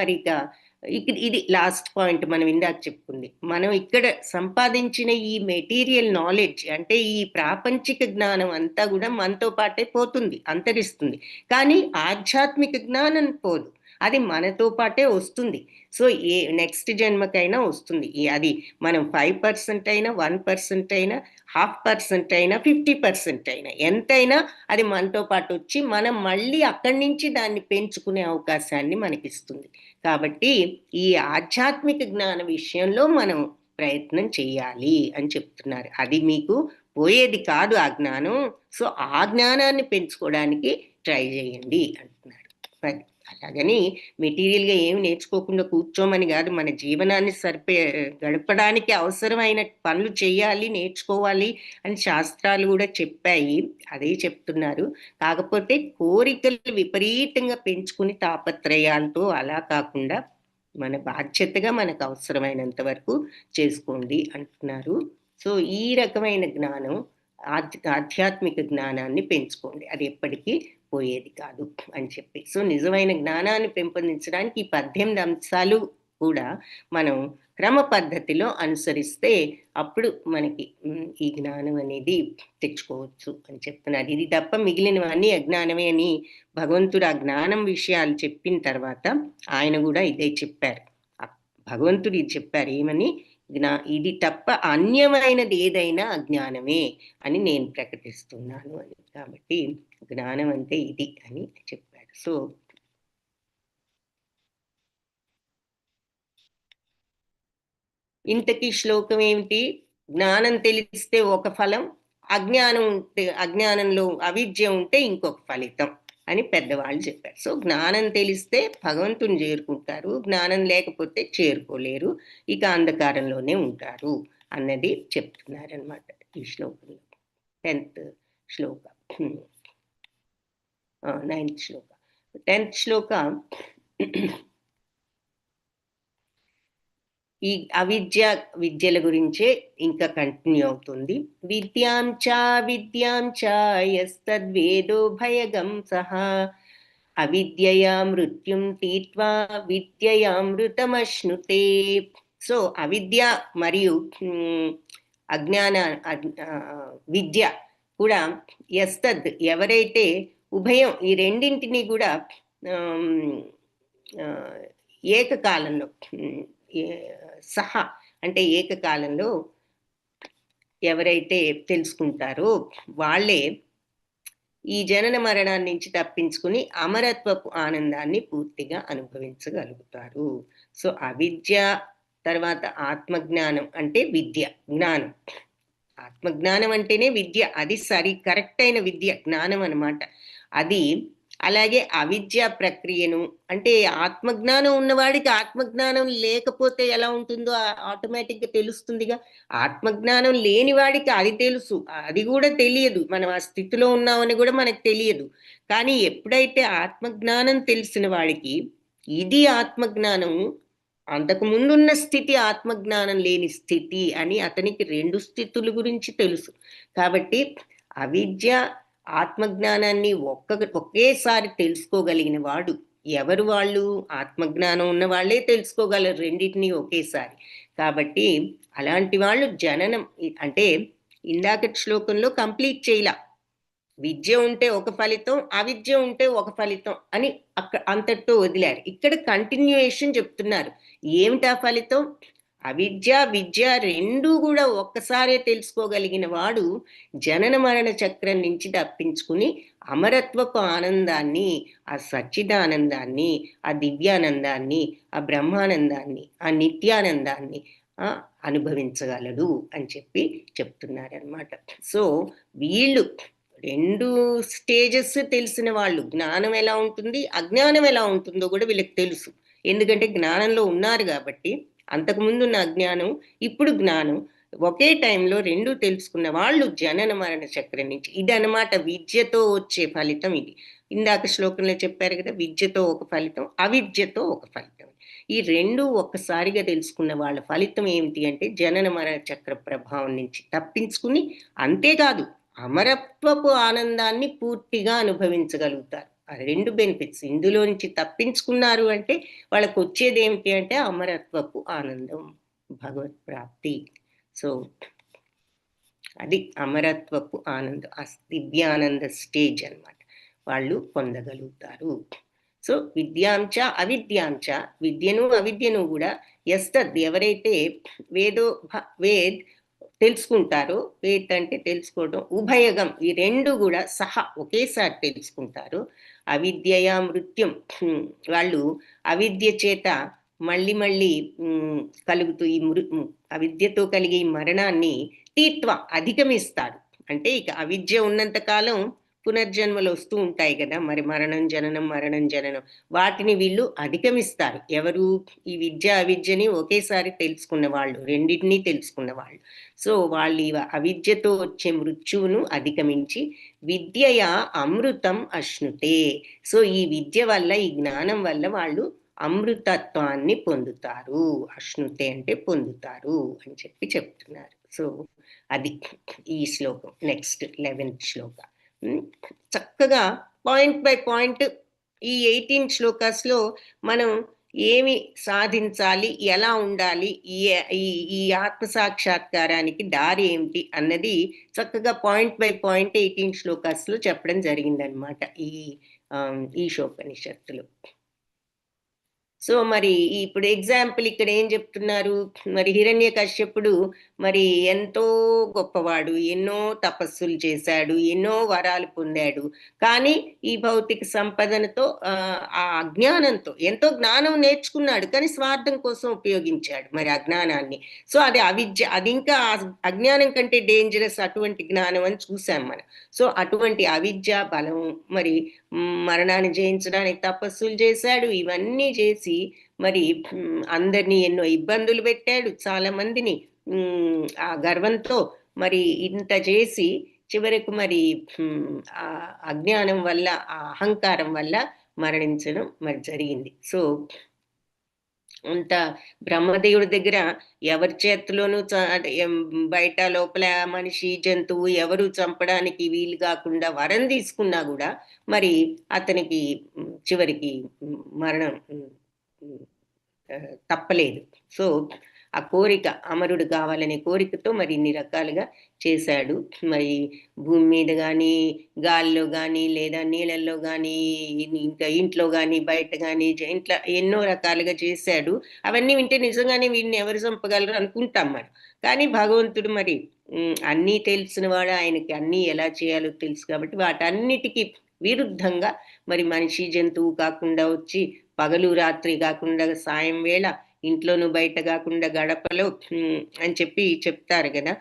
ఇది లాస్ట్ పాయింట్ మనం ఇందాక చెప్పుకుంది. మనం ఇక్కడ సంపాదించిన ఈ మెటీరియల్ నాలెడ్జ్ అంటే ఈ ప్రాపంచిక జ్ఞానం అంతా కూడా మనతో పాటే పోతుంది, అంతరిస్తుంది. కానీ ఆధ్యాత్మిక జ్ఞానం పోదు. అది మనతో పాటే వస్తుంది. సో నెక్స్ట్ జన్మకైనా వస్తుంది. అది మనం 5% అయినా, 1% అయినా, 0.5% అయినా, 50% అయినా, ఎంతైనా అది మనతో పాటు వచ్చి మనం మళ్ళీ అక్కడి నుంచి దాన్ని పెంచుకునే అవకాశాన్ని మనకిస్తుంది. కాబట్టి ఈ ఆధ్యాత్మిక జ్ఞాన విషయంలో మనం ప్రయత్నం చేయాలి అని చెప్తున్నారు. అది మీకు పోయేది కాదు ఆ జ్ఞానం. సో ఆ జ్ఞానాన్ని పెంచుకోవడానికి ట్రై చేయండి అంటున్నారు. అలాగని మెటీరియల్‌గా ఏమి నేర్చుకోకుండా కూర్చోమని కాదు. మన జీవనాన్ని గడపడానికి అవసరమైన పనులు చేయాలి, నేర్చుకోవాలి అని శాస్త్రాలు కూడా చెప్పాయి. అదే చెప్తున్నారు. కాకపోతే కోరికలు విపరీతంగా పెంచుకుని తాపత్రయాలతో అలా కాకుండా మన బాధ్యతగా మనకు అవసరమైనంత వరకు చేసుకోండి అంటున్నారు. సో ఈ రకమైన జ్ఞానం ఆధ్యాత్మిక జ్ఞానాన్ని పెంచుకోండి. అది ఎప్పటికీ పోయేది కాదు అని చెప్పి. సో నిజమైన జ్ఞానాన్ని పెంపొందించడానికి ఈ 18 అంశాలు కూడా మనం క్రమ పద్ధతిలో అనుసరిస్తే అప్పుడు మనకి ఈ జ్ఞానం అనేది తెచ్చుకోవచ్చు అని చెప్తున్నారు. ఇది తప్ప మిగిలినవన్నీ అజ్ఞానమే అని భగవంతుడు ఆ జ్ఞానం విషయాలు చెప్పిన తర్వాత ఆయన కూడా ఇదే చెప్పారు. భగవంతుడు ఇది చెప్పారు ఏమని, ఇది తప్ప అన్యమైనది ఏదైనా అజ్ఞానమే అని నేను ప్రకటిస్తున్నాను అని. కాబట్టి జ్ఞానం అంటే ఇది అని చెప్పారు. సో ఇంతకీ శ్లోకం ఏమిటి? జ్ఞానం తెలిస్తే ఒక ఫలం, అజ్ఞానంలో అవిద్య ఉంటే ఇంకొక ఫలితం అని పెద్దవాళ్ళు చెప్పారు. సో జ్ఞానం తెలిస్తే భగవంతుని చేరుకుంటారు, జ్ఞానం లేకపోతే చేరుకోలేరు, ఇక అంధకారంలోనే ఉంటారు అన్నది చెప్తున్నారనమాట ఈ శ్లోకంలో. 10th శ్లోక, 9th శ్లోక. 10th శ్లోక ఈ విద్యల గురించే ఇంకా కంటిన్యూ అవుతుంది. విద్యాం చ యస్తద్వేదో భయగం సహా అవిద్యయా మృత్యుం తీర్వా విద్యయామృతమశ్నుతే. సో అవిద్య మరియు విద్య కూడా యస్తద్ ఎవరైతే ఉభయం ఈ రెండింటినీ కూడా ఏకకాలంలో సహా అంటే ఏకకాలంలో ఎవరైతే తెలుసుకుంటారో వాళ్ళే ఈ జనన మరణాన్ని నుంచి తప్పించుకుని అమరత్వపు ఆనందాన్ని పూర్తిగా అనుభవించగలుగుతారు. సో అవిద్య తర్వాత ఆత్మజ్ఞానం అంటే జ్ఞానం. ఆత్మజ్ఞానం అంటేనే విద్య, అది కరెక్ట్ అయిన విద్య, జ్ఞానం అన్నమాట. అది అలాగే అవిద్య ప్రక్రియను, అంటే ఆత్మజ్ఞానం ఉన్నవాడికి ఆత్మజ్ఞానం లేకపోతే ఎలా ఉంటుందో ఆటోమేటిక్గా తెలుస్తుందిగా. ఆత్మజ్ఞానం లేని వాడికి అది తెలుసు, అది కూడా తెలియదు, మనం ఆ స్థితిలో ఉన్నామని కూడా మనకు తెలియదు. కానీ ఎప్పుడైతే ఆత్మజ్ఞానం తెలిసిన వాడికి ఇది ఆత్మజ్ఞానము, అంతకు ముందున్న స్థితి ఆత్మజ్ఞానం లేని స్థితి అని అతనికి రెండు స్థితుల గురించి తెలుసు. కాబట్టి అవిద్య ఆత్మజ్ఞానాన్ని ఒకేసారి తెలుసుకోగలిగిన వాడు ఎవరు? వాళ్ళు ఆత్మజ్ఞానం ఉన్న వాళ్ళే తెలుసుకోగలరు రెండింటినీ ఒకేసారి. కాబట్టి అలాంటి వాళ్ళు జననం, అంటే ఇందాకటి శ్లోకంలో కంప్లీట్ చేయలా, విద్య ఉంటే ఒక ఫలితం, అవిద్య ఉంటే ఒక ఫలితం అని అంతటితో వదిలారు. ఇక్కడ కంటిన్యూయేషన్ చెప్తున్నారు. ఏమిటా ఫలితం? అవిద్య విద్య రెండూ కూడా ఒక్కసారే తెలుసుకోగలిగిన వాడు జనన మరణ చక్రం నుంచి తప్పించుకుని అమరత్వపు ఆనందాన్ని, ఆ సచ్చిదానందాన్ని, ఆ దివ్యానందాన్ని, ఆ బ్రహ్మానందాన్ని, ఆ నిత్యానందాన్ని అనుభవించగలడు అని చెప్పి చెప్తున్నారనమాట. సో వీళ్ళు రెండు స్టేజెస్ తెలిసిన వాళ్ళు, జ్ఞానం ఎలా ఉంటుంది, అజ్ఞానం ఎలా ఉంటుందో కూడా వీళ్ళకి తెలుసు. ఎందుకంటే జ్ఞానంలో ఉన్నారు కాబట్టి, అంతకుముందు ఉన్న అజ్ఞానం, ఇప్పుడు జ్ఞానం, ఒకే టైంలో రెండు తెలుసుకున్న వాళ్ళు జనన మరణ చక్రం నుంచి. ఇది అన్నమాట విద్యతో వచ్చే ఫలితం. ఇది ఇందాక శ్లోకంలో చెప్పారు కదా, విద్యతో ఒక ఫలితం, అవిద్యతో ఒక ఫలితం. ఈ రెండు ఒక్కసారిగా తెలుసుకున్న వాళ్ళ ఫలితం ఏమిటి అంటే జనన మరణ చక్ర ప్రభావం నుంచి తప్పించుకుని, అంతేకాదు అమరత్వపు ఆనందాన్ని పూర్తిగా అనుభవించగలుగుతారు. ఆ రెండు బెనిఫిట్స్ ఇందులో నుంచి తప్పించుకున్నారు అంటే వాళ్ళకు వచ్చేది ఏమిటి అంటే అమరత్వపు ఆనందం, భగవత్ ప్రాప్తి. సో అది అమరత్వపు ఆనందం, ఆ దివ్యానంద స్టేజ్ అన్నమాట, వాళ్ళు పొందగలుగుతారు. సో విద్యాంచ అవిద్యాంచ, విద్యను అవిద్యను కూడా ఎస్తద్, ఎవరైతే వేద్ తెలుసుకుంటారో, వేద్ అంటే తెలుసుకోవడం, ఉభయగం ఈ రెండు కూడా సహా ఒకేసారి తెలుసుకుంటారు. అవిద్యయా మృత్యం, వాళ్ళు అవిద్య చేత మళ్ళీ మళ్ళీ కలుగుతూ ఈ అవిద్యతో కలిగే ఈ మరణాన్ని తీత్వ అధిగమిస్తాడు. అంటే ఇక అవిద్య ఉన్నంత కాలం పునర్జన్మలు వస్తూ ఉంటాయి కదా, మరి మరణం జననం మరణం జననం, వాటిని వీళ్ళు అధిగమిస్తారు. ఎవరు? ఈ విద్య అవిద్యని ఒకేసారి తెలుసుకున్న వాళ్ళు, రెండింటినీ తెలుసుకున్న వాళ్ళు. సో వాళ్ళు ఈ అవిద్యతో వచ్చే మృత్యువును అధిగమించి విద్యయ అమృతం అశ్నుతే. సో ఈ విద్య వల్ల, ఈ జ్ఞానం వల్ల వాళ్ళు అమృతత్వాన్ని పొందుతారు. అశ్నుతే అంటే పొందుతారు అని చెప్పి చెప్తున్నారు. సో అది ఈ శ్లోకం. నెక్స్ట్ 11th శ్లోక. చక్కగా పాయింట్ బై పాయింట్ ఈ 18 శ్లోకాస్లో మనం ఏమి సాధించాలి, ఎలా ఉండాలి, ఈ ఆత్మ సాక్షాత్కారానికి దారి ఏమిటి అన్నది చక్కగా పాయింట్ బై పాయింట్ 18 శ్లోకాస్లో చెప్పడం జరిగిందనమాట ఈ ఈశోపనిషత్తులు. సో మరి ఇప్పుడు ఎగ్జాంపుల్ ఇక్కడ ఏం చెప్తున్నారు, మరి హిరణ్యకశ్యపుడు మరి ఎంతో గొప్పవాడు, ఎన్నో తపస్సులు చేశాడు, ఎన్నో వరాలు పొందాడు. కానీ ఈ భౌతిక సంపదనతో ఆ అజ్ఞానంతో ఎంతో జ్ఞానం నేర్చుకున్నాడు, కానీ స్వార్థం కోసం ఉపయోగించాడు మరి అజ్ఞానాన్ని. సో అది అవిద్య, అది ఇంకా అజ్ఞానం కంటే డేంజరస్ అటువంటి జ్ఞానం అని చూసాం మనం. సో అటువంటి అవిద్య బలం, మరి మరణాన్ని జయించడానికి తపస్సులు చేశాడు, ఇవన్నీ చేసి మరి అందరినీ ఎన్నో ఇబ్బందులు పెట్టాడు, చాలా మందిని ఆ గర్వంతో మరి ఇంత చేసి చివరకు మరి ఆ అజ్ఞానం వల్ల, ఆ అహంకారం వల్ల మరణించడం మరి జరిగింది. సో అంత బ్రహ్మదేవుడి దగ్గర ఎవరి చేతిలోనూ బయట లోపల మనిషి జంతువు ఎవరు చంపడానికి వీలు కాకుండా వరం తీసుకున్నా కూడా మరి అతనికి చివరికి మరణం తప్పలేదు. సో ఆ కోరిక, అమరుడు కావాలనే కోరికతో మరి ఇన్ని రకాలుగా చేశాడు. మరి భూమి మీద కానీ, గాలిలో కానీ, లేదా నీళ్ళల్లో కానీ, ఇంకా ఇంట్లో కానీ, బయట కానీ, ఇంట్లో ఎన్నో రకాలుగా చేశాడు. అవన్నీ వింటే నిజంగానే వీడిని ఎవరు చంపగలరు అనుకుంటాం మనం. కానీ భగవంతుడు మరి అన్నీ తెలిసిన వాడు, ఆయనకి అన్నీ ఎలా చేయాలో తెలుసు కాబట్టి వాటన్నిటికీ విరుద్ధంగా మరి మనిషి జంతువు కాకుండా వచ్చి, పగలు రాత్రి కాకుండా సాయం వేళ ఇంట్లోనూ బయట కాకుండా గడపలో అని చెప్పి చెప్తారు కదా.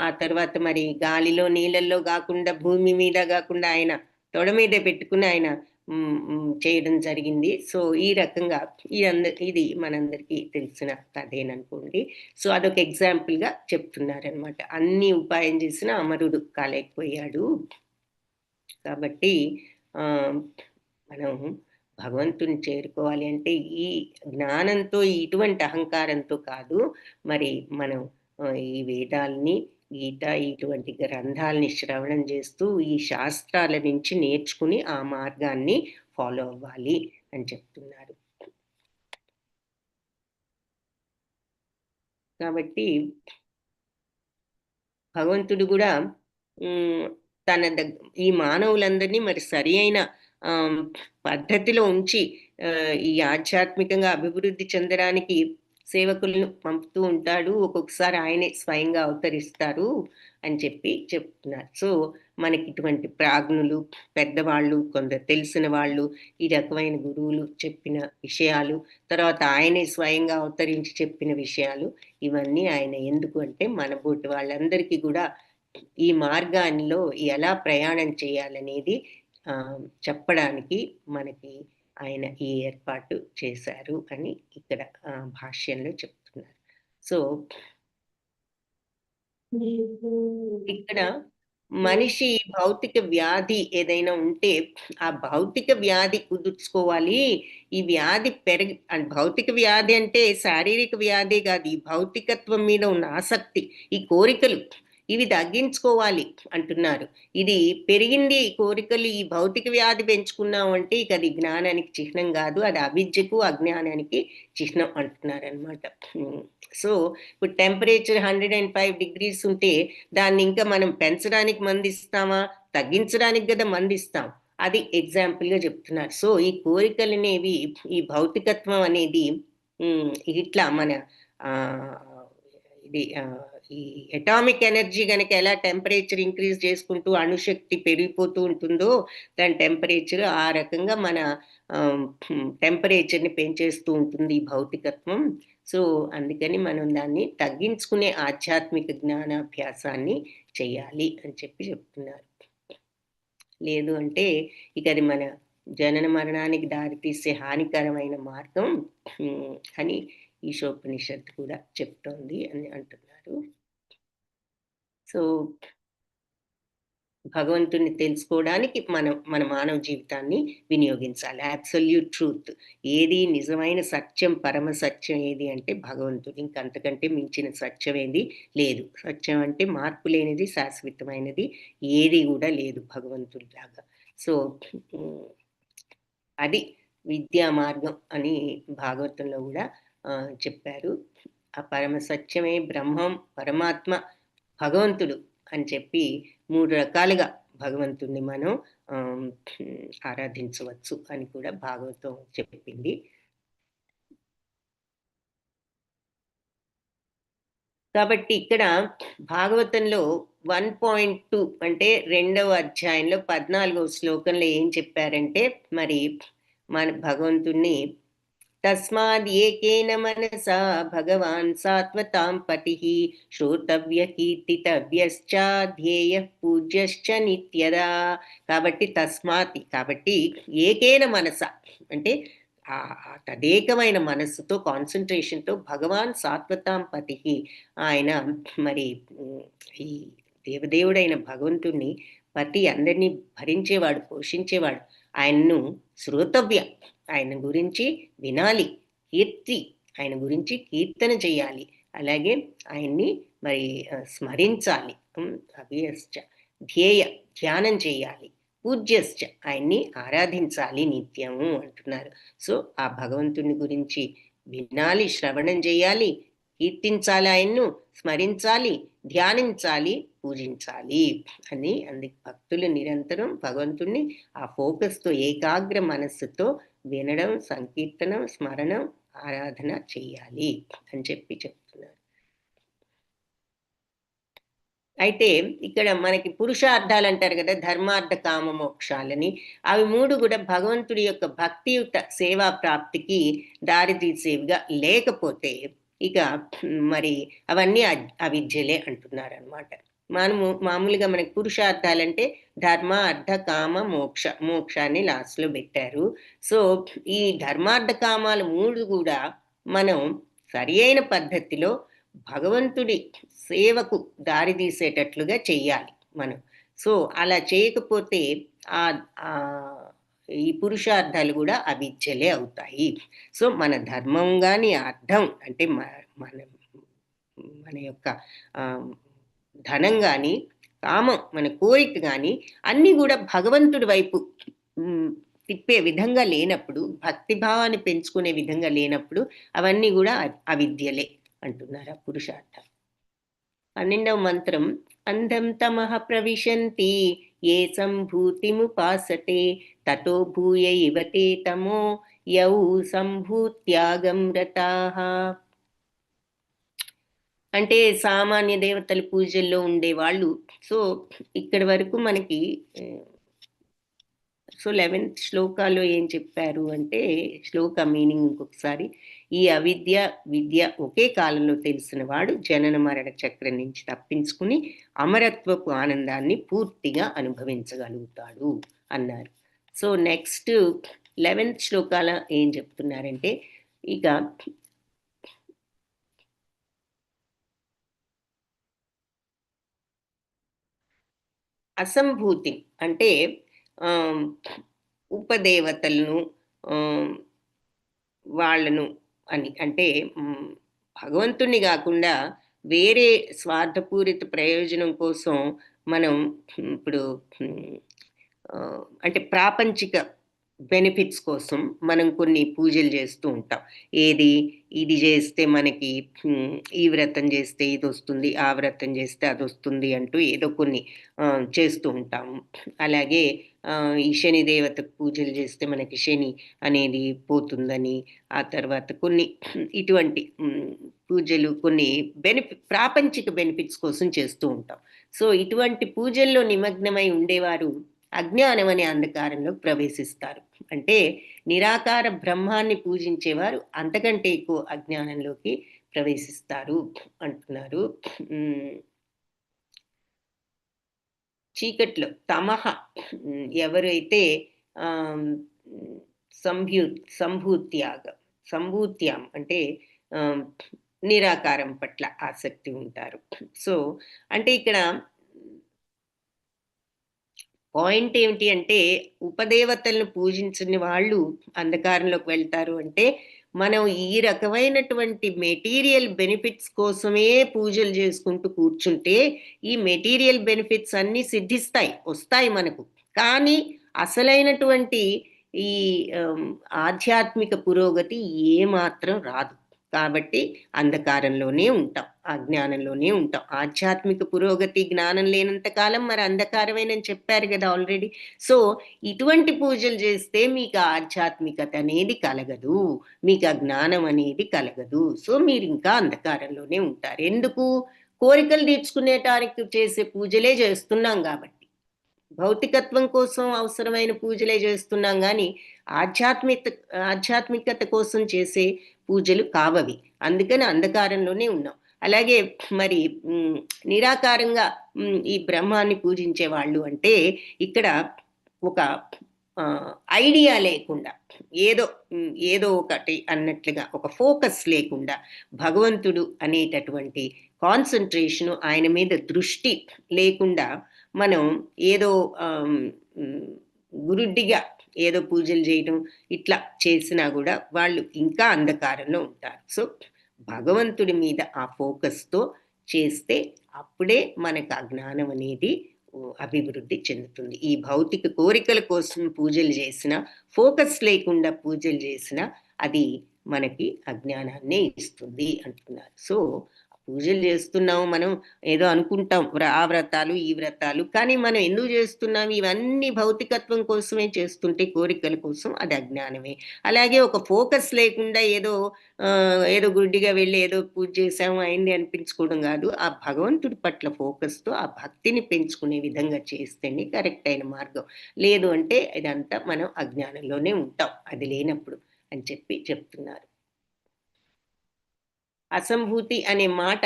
ఆ తర్వాత మరి గాలిలో నీళ్ళల్లో కాకుండా భూమి మీద కాకుండా ఆయన తొడ మీదే పెట్టుకుని ఆయన చేయడం జరిగింది. సో ఈ రకంగా ఇది మనందరికీ తెలిసిన కథేననుకోండి. సో అదొక ఎగ్జాంపుల్గా చెప్తున్నారనమాట. అన్ని ఉపాయం చేసిన అమరుడు కాలేకపోయాడు. కాబట్టి మనం భగవంతుని చేరుకోవాలి అంటే ఈ జ్ఞానంతో, ఇటువంటి అహంకారంతో కాదు. మరి మనం ఈ వేదాల్ని, గీత ఇటువంటి గ్రంథాలని శ్రవణం చేస్తూ ఈ శాస్త్రాల నుంచి నేర్చుకుని ఆ మార్గాన్ని ఫాలో అవ్వాలి అని చెప్తున్నారు. కాబట్టి భగవంతుడు కూడా తన ఈ మానవులందరినీ మరి సరి అయిన పద్ధతిలో ఉంచి ఈ ఆధ్యాత్మికంగా అభివృద్ధి చెందడానికి సేవకులను పంపుతూ ఉంటాడు. ఒక్కొక్కసారి ఆయనే స్వయంగా అవతరిస్తారు అని చెప్పి చెప్తున్నారు. సో మనకి ఇటువంటి ప్రాజ్ఞులు, పెద్దవాళ్ళు, కొందరు తెలిసిన వాళ్ళు, ఈ రకమైన గురువులు చెప్పిన విషయాలు, తర్వాత ఆయనే స్వయంగా అవతరించి చెప్పిన విషయాలు, ఇవన్నీ ఆయన ఎందుకు అంటే మనబోటి వాళ్ళందరికీ కూడా ఈ మార్గాల్లో ఎలా ప్రయాణం చేయాలనేది చెప్పడానికి మనకి ఆయన ఈ ఏర్పాటు చేశారు అని ఇక్కడ భాష్యంలో చెప్తున్నారు. సో ఇక్కడ మనిషి భౌతిక వ్యాధి ఏదైనా ఉంటే ఆ భౌతిక వ్యాధి కుదుర్చుకోవాలి. ఈ వ్యాధి భౌతిక వ్యాధి అంటే శారీరక వ్యాధి కాదు. ఈ భౌతికత్వం మీద ఉన్న ఆసక్తి, ఈ కోరికలు ఇవి తగ్గించుకోవాలి అంటున్నారు. ఇది పెరిగింది ఈ కోరికలు, ఈ భౌతిక వ్యాధి పెంచుకున్నాం అంటే ఇక అది జ్ఞానానికి చిహ్నం కాదు, అది అవిద్యకు అజ్ఞానానికి చిహ్నం అంటున్నారు అనమాట. సో ఇప్పుడు టెంపరేచర్ 105 degrees ఉంటే దాన్ని ఇంకా మనం పెంచడానికి మందిస్తామా, తగ్గించడానికి కదా మందిస్తాం. అది ఎగ్జాంపుల్గా చెప్తున్నారు. సో ఈ కోరికలు అనేవి, ఈ భౌతికత్వం అనేది ఇట్లా మన ఇది ఈ అటామిక్ ఎనర్జీ కనుక ఎలా టెంపరేచర్ ఇంక్రీజ్ చేసుకుంటూ అణుశక్తి పెరిగిపోతూ ఉంటుందో దాని టెంపరేచర్ ఆ రకంగా మన టెంపరేచర్ని పెంచేస్తూ ఉంటుంది ఈ భౌతికత్వం. సో అందుకని మనం దాన్ని తగ్గించుకునే ఆధ్యాత్మిక జ్ఞానాభ్యాసాన్ని చేయాలి అని చెప్పి చెప్తున్నారు. లేదు అంటే ఇక అది మన జనన మరణానికి దారితీసే హానికరమైన మార్గం అని ఈశోపనిషత్తు కూడా చెప్తోంది అని అంటున్నారు. సో భగవంతుని తెలుసుకోవడానికి మన మానవ జీవితాన్ని వినియోగించాలి. అబ్సల్యూట్ ట్రూత్ ఏది నిజమైన సత్యం, పరమ సత్యం ఏది అంటే భగవంతుడు. ఇంకంతకంటే మించిన సత్యం ఏది లేదు. సత్యం అంటే మార్పు లేనిది, శాశ్వతమైనది ఏది కూడా లేదు భగవంతుడిలాగా. సో అది విద్యా మార్గం అని భాగవతంలో కూడా చెప్పారు. ఆ పరమ సత్యమే బ్రహ్మం, పరమాత్మ, భగవంతుడు అని చెప్పి 3 రకాలుగా భగవంతుణ్ణి మనం ఆరాధించవచ్చు అని కూడా భాగవతం చెప్పింది. కాబట్టి ఇక్కడ భాగవతంలో 1.2 అంటే 2వ అధ్యాయంలో 14వ శ్లోకంలో ఏం చెప్పారంటే మరి మన భగవంతుణ్ణి తస్మాద్ ఏకేన మనసా భగవాన్ సాత్వతాం పతిః శ్రోతవ్య కీర్తితవ్యశ్చ ధ్యేయ పూజ్యశ్చ నిత్యదా. కాబట్టి కాబట్టి ఏకేన మనస అంటే తదేకమైన మనస్సుతో, కాన్సన్ట్రేషన్తో భగవాన్ సాత్వతాం పతిః ఆయన మరి ఈ దేవదేవుడైన భగవంతుణ్ణి పతి అందరినీ భరించేవాడు, పోషించేవాడు. ఆయన్ను శ్రోతవ్య ఆయన గురించి వినాలి, ఆయన గురించి కీర్తన చేయాలి, అలాగే ఆయన్ని మరి స్మరించాలి. అభ్యశ్చ ధ్యానం చేయాలి, పూజ్యశ్చ ఆయన్ని ఆరాధించాలి నిత్యము అంటున్నారు. సో ఆ భగవంతుని గురించి వినాలి, శ్రవణం చేయాలి, కీర్తించాలి, ఆయన్ను స్మరించాలి, ధ్యానించాలి, పూజించాలి అని. అందుకు భక్తులు నిరంతరం భగవంతుణ్ణి ఆ ఫోకస్తో, ఏకాగ్ర మనస్సుతో వినడం, సంకీర్తనం, స్మరణం, ఆరాధన చెయ్యాలి అని చెప్పి చెప్తున్నారు. అయితే ఇక్కడ మనకి పురుషార్థాలు అంటారు కదా, ధర్మార్థ కామ మోక్షాలని. అవి 3 కూడా భగవంతుడి యొక్క భక్తియుత సేవా ప్రాప్తికి దారితీసేవిగా లేకపోతే ఇక మరి అవన్నీ అవిద్యలే అంటున్నారనమాట. మనము మామూలుగా మనకి పురుషార్థాలంటే ధర్మ, అర్థ, కామ, మోక్షాన్ని లాస్ట్‌లో పెట్టారు. సో, ఈ ధర్మార్థ కామాలు 3 కూడా మనం సరియైన పద్ధతిలో భగవంతుడి సేవకు దారి తీసేటట్లుగా చెయ్యాలి మనం. సో, అలా చేయకపోతే ఈ పురుషార్థాలు కూడా అవిద్యలే అవుతాయి. సో, మన ధర్మం గాని, అర్థం అంటే మన మన యొక్క ధనం గాని, కామం మన కోరిక గాని అన్నీ కూడా భగవంతుడి వైపు తిప్పే విధంగా లేనప్పుడు, భక్తి భావాన్ని పెంచుకునే విధంగా లేనప్పుడు అవన్నీ కూడా అవిద్యలే అంటున్నారు ఆ పురుషార్థం. 12వ మంత్రం. అంధం తమః ప్రవిశంతి ఏ సంభూతిముపాసతే తతో భూయ ఇవ తే తమో యౌ సంభూత్యాగం రతాః. అంటే సామాన్య దేవతల పూజల్లో ఉండేవాళ్ళు. సో, ఇక్కడి వరకు మనకి సో 11th శ్లోకాలో ఏం చెప్పారు అంటే, శ్లోక మీనింగ్ ఇంకొకసారి. ఈ అవిద్య విద్య ఒకే కాలంలో తెలిసిన వాడు జనన మరణ చక్రం నుంచి తప్పించుకుని అమరత్వపు ఆనందాన్ని పూర్తిగా అనుభవించగలుగుతాడు అన్నారు. సో నెక్స్ట్ 11th శ్లోకాల ఏం చెప్తున్నారంటే, ఇక అసంభూతి అంటే ఉపదేవతలను వాళ్ళను అని అంటే భగవంతుణ్ణి కాకుండా వేరే స్వార్థపూరిత ప్రయోజనం కోసం మనం ఇప్పుడు అంటే ప్రాపంచిక బెనిఫిట్స్ కోసం మనం కొన్ని పూజలు చేస్తూ ఉంటాం. ఇది చేస్తే మనకి ఈ వ్రతం చేస్తే ఇది వస్తుంది, ఆ వ్రతం చేస్తే అది వస్తుంది అంటూ ఏదో కొన్ని చేస్తూ ఉంటాము. అలాగే ఈ శని దేవతకు పూజలు చేస్తే మనకి శని అనేది పోతుందని, ఆ తర్వాత కొన్ని ఇటువంటి పూజలు కొన్ని ప్రాపంచిక బెనిఫిట్స్ కోసం చేస్తూ ఉంటాం. సో ఇటువంటి పూజల్లో నిమగ్నమై ఉండేవారు అజ్ఞానం అనే అంధకారంలో ప్రవేశిస్తారు. అంటే నిరాకార బ్రహ్మాన్ని పూజించేవారు అంతకంటే ఎక్కువ అజ్ఞానంలోకి ప్రవేశిస్తారు అంటున్నారు. చీకట్లో తమహ ఎవరైతే సంభూత్యాం అంటే నిరాకారం పట్ల ఆసక్తి ఉంటారు. సో అంటే ఇక్కడ పాయింట్ ఏమిటి అంటే, ఉపదేవతలను పూజించని వాళ్ళు అంధకారంలోకి వెళ్తారు అంటే, మనం ఈ రకమైనటువంటి మెటీరియల్ బెనిఫిట్స్ కోసమే పూజలు చేసుకుంటూ కూర్చుంటే ఈ మెటీరియల్ బెనిఫిట్స్ అన్నీ సిద్ధిస్తాయి, వస్తాయి మనకు. కానీ అసలైనటువంటి ఈ ఆధ్యాత్మిక పురోగతి ఏమాత్రం రాదు. కాబట్టి అంధకారంలోనే ఉంటాం, అజ్ఞానంలోనే ఉంటాం. ఆధ్యాత్మిక పురోగతి జ్ఞానం లేనంత కాలం మరి అంధకారమేనని చెప్పారు కదా ఆల్రెడీ. సో ఇటువంటి పూజలు చేస్తే మీకు ఆధ్యాత్మికత అనేది కలగదు, మీకు ఆ జ్ఞానం అనేది కలగదు. సో మీరు ఇంకా అంధకారంలోనే ఉంటారు. ఎందుకు? కోరికలు తీర్చుకునేటానికి చేసే పూజలే చేస్తున్నాం కాబట్టి, భౌతికత్వం కోసం అవసరమైన పూజలే చేస్తున్నాం కానీ ఆధ్యాత్మికత కోసం చేసే పూజలు కావవి. అందుకని అంధకారంలోనే ఉన్నాం. అలాగే మరి నిరాకారంగా ఈ బ్రహ్మాన్ని పూజించే వాళ్ళు అంటే ఇక్కడ ఒక ఐడియా లేకుండా ఏదో ఒకటి అన్నట్లుగా ఒక ఫోకస్ లేకుండా భగవంతుడు అనేటటువంటి కాన్సన్ట్రేషను ఆయన మీద దృష్టి లేకుండా మనం ఏదో గురుడ్డిగా ఏదో పూజలు చేయడం ఇట్లా చేసినా కూడా వాళ్ళు ఇంకా అంధకారంలో ఉంటారు. సో భగవంతుడి మీద ఆ ఫోకస్తో చేస్తే అప్పుడే మనకు ఆ జ్ఞానం అనేది అభివృద్ధి చెందుతుంది. ఈ భౌతిక కోరికల కోసం పూజలు చేసిన, ఫోకస్ లేకుండా పూజలు చేసిన అది మనకి అజ్ఞానాన్నే ఇస్తుంది అంటున్నారు. సో పూజలు చేస్తున్నాము మనం, ఏదో అనుకుంటాం ఆ వ్రతాలు ఈ వ్రతాలు, కానీ మనం ఎందుకు చేస్తున్నాం? ఇవన్నీ భౌతికత్వం కోసమే చేస్తుంటే, కోరికల కోసం, అది అజ్ఞానమే. అలాగే ఒక ఫోకస్ లేకుండా ఏదో గుడ్డిగా వెళ్ళి ఏదో పూజ చేసాము అయింది అనిపించుకోవడం కాదు. ఆ భగవంతుడి పట్ల ఫోకస్తో ఆ భక్తిని పెంచుకునే విధంగా చేస్తేనే కరెక్ట్ అయిన మార్గం. లేదు అంటే ఇదంతా మనం అజ్ఞానంలోనే ఉంటాం అది లేనప్పుడు అని చెప్పి చెప్తున్నారు. అసంభూతి అనే మాట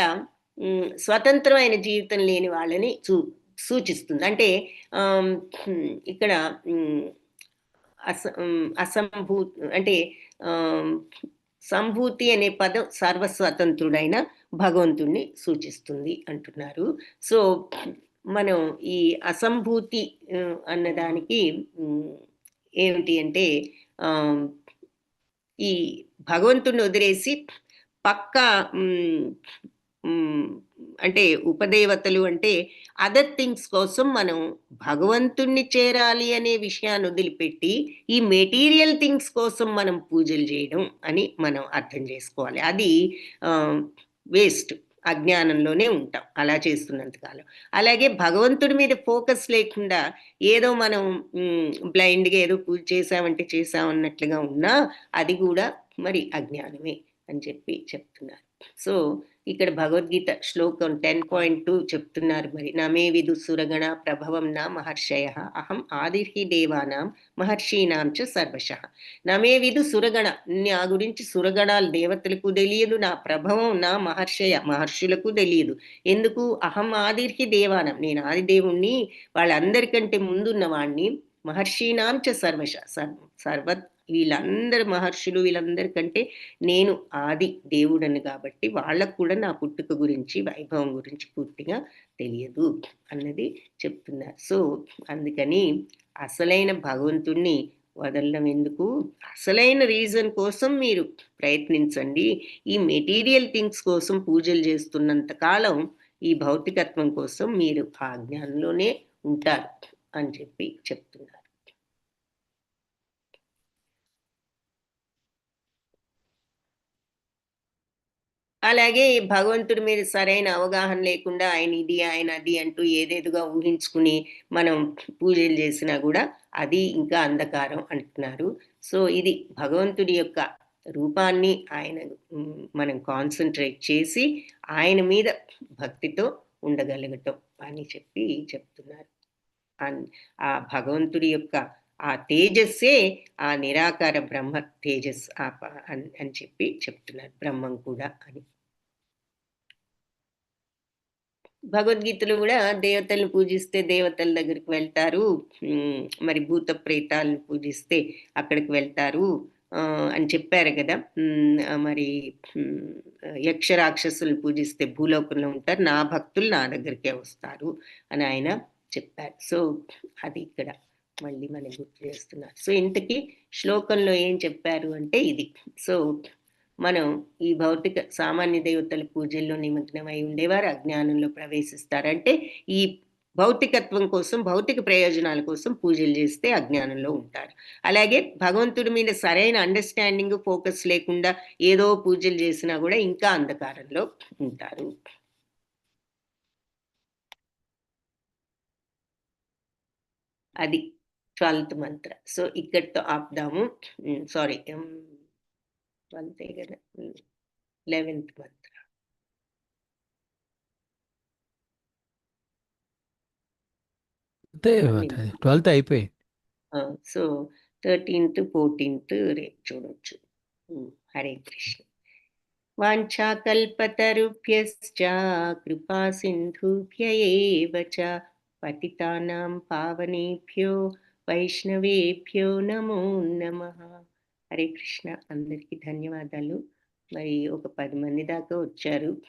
స్వతంత్రమైన జీవితం లేని వాళ్ళని సూచిస్తుంది. అంటే ఆహ్, ఇక్కడ హ్మ్, అసంభూ అంటే ఆహ్, సంభూతి అనే పదం సర్వస్వతంత్రుడైన భగవంతుడిని సూచిస్తుంది అంటున్నారు. సో, మనం ఈ అసంభూతి అన్నదానికి ఏమిటి అంటే ఆహ్, ఈ భగవంతుడిని వదిలేసి పక్కా హ్మ్. హ్మ్. అంటే ఉపదేవతలు అంటే అదర్ థింగ్స్ కోసం మనం భగవంతుణ్ణి చేరాలి అనే విషయాన్ని వదిలిపెట్టి, ఈ మెటీరియల్ థింగ్స్ కోసం మనం పూజలు చేయడం అని మనం అర్థం చేసుకోవాలి. అది ఆహ్, వేస్ట్. అజ్ఞానంలోనే ఉంటాం అలా చేస్తున్నంత కాలం. అలాగే భగవంతుడి మీద ఫోకస్ లేకుండా ఏదో మనం బ్లైండ్‌గా ఏదో పూజ చేశామంటే చేశాం అన్నట్లుగా ఉన్నా, అది గూడా మరి అజ్ఞానమే అని చెప్పి చెప్తున్నారు. సో, ఇక్కడ భగవద్గీత శ్లోకం 10.2 చెప్తున్నారు మరి. నమే విదు సురగణ ప్రభవం న మహర్షయః అహం ఆదిర్హి దేవానాం మహర్షీణాం చ సర్వశః. నమే విదు సురగణ, నా గురించి సురగణాలు దేవతలకు తెలియదు, నా ప్రభవం నా మహర్షులకు తెలియదు. ఎందుకు? అహం ఆదిర్హి దేవానాం, నేను ఆదిదేవుణ్ణి, వాళ్ళందరికంటే ముందున్న వాణ్ణి. మహర్షీణాం చ సర్వ వీళ్ళందరు మహర్షులు వీళ్ళందరికంటే నేను ఆది దేవుడని కాబట్టి వాళ్ళకు కూడా నా పుట్టుక గురించి, వైభవం గురించి పూర్తిగా తెలియదు అన్నది చెప్తున్నారు. సో, అందుకని అసలైన భగవంతుడిని వదలడం ఎందుకు? అసలైన రీజన్ కోసం మీరు ప్రయత్నించండి. ఈ మెటీరియల్ థింగ్స్ కోసం పూజలు చేస్తున్నంత కాలం ఈ భౌతికత్వం కోసం మీరు ఆ జ్ఞానంలోనే ఉంటారు అని చెప్పి చెప్తున్నారు. అలాగే ఈ భగవంతుడి మీద సరైన అవగాహన లేకుండా ఆయన ఇది, ఆయన అది అంటూ ఏదేదుగా ఊహించుకుని మనం పూజలు చేసినా గూడా అది ఇంకా అంధకారం అంటున్నారు. సో, ఇది భగవంతుడి యొక్క రూపాన్ని ఆయన మనం కాన్సంట్రేట్ చేసి ఆయన మీద భక్తితో ఉండగలగటం అని చెప్పి చెప్తున్నారు. అన్ ఆ భగవంతుడి యొక్క ఆ తేజస్సే ఆ నిరాకార బ్రహ్మ తేజస్ అని చెప్పి చెప్తున్నారు. బ్రహ్మం కూడా అని. భగవద్గీతలో గూడా దేవతలను పూజిస్తే దేవతల దగ్గరికి వెళ్తారు. మరి భూత ప్రేతాలను పూజిస్తే అక్కడికి వెళ్తారు అని చెప్పారు గదా! మరి హ్మ్. యక్ష రాక్షసులను పూజిస్తే భూలోకంలో ఉంటారు. నా భక్తులు నా దగ్గరికే వస్తారు అని ఆయన చెప్పారు. సో, అది ఇక్కడ మళ్ళీ మనకు గుర్తు చేస్తున్నారు. సో, ఇంతకీ శ్లోకంలో ఏం చెప్పారు అంటే ఇది. సో, మనం ఈ భౌతిక సామాన్య దేవతల పూజల్లో నిమగ్నమై ఉండేవారు అజ్ఞానంలో ప్రవేశిస్తారు. అంటే ఈ భౌతికత్వం కోసం, భౌతిక ప్రయోజనాల కోసం పూజలు చేస్తే అజ్ఞానంలో ఉంటారు. అలాగే భగవంతుడి మీద సరైన అండర్‌స్టాండింగ్, ఫోకస్ లేకుండా ఏదో పూజలు చేసినా గూడా ఇంకా అంధకారంలో ఉంటారు. అది 12థ్ మంత్ర. సో, ఇక్కడితో ఆపుదాము. సారీ 12థే గదా! 11థ్ మంత్ర. అంతే 12థ్. 12th అయిపోయింది. సో, 13థ్, 14థ్ రేపు చూడొచ్చు. హరే కృష్ణ. వాంఛాకల్పతరుభ్యశ్చ కృపా సింధుభ్య ఏవ చ పతితానాం పావనేభ్యో వైష్ణవేభ్యో నమో నమః. హరే కృష్ణ. అందరికీ ధన్యవాదాలు. మరి ఒక 10 మంది దాకా వచ్చారు.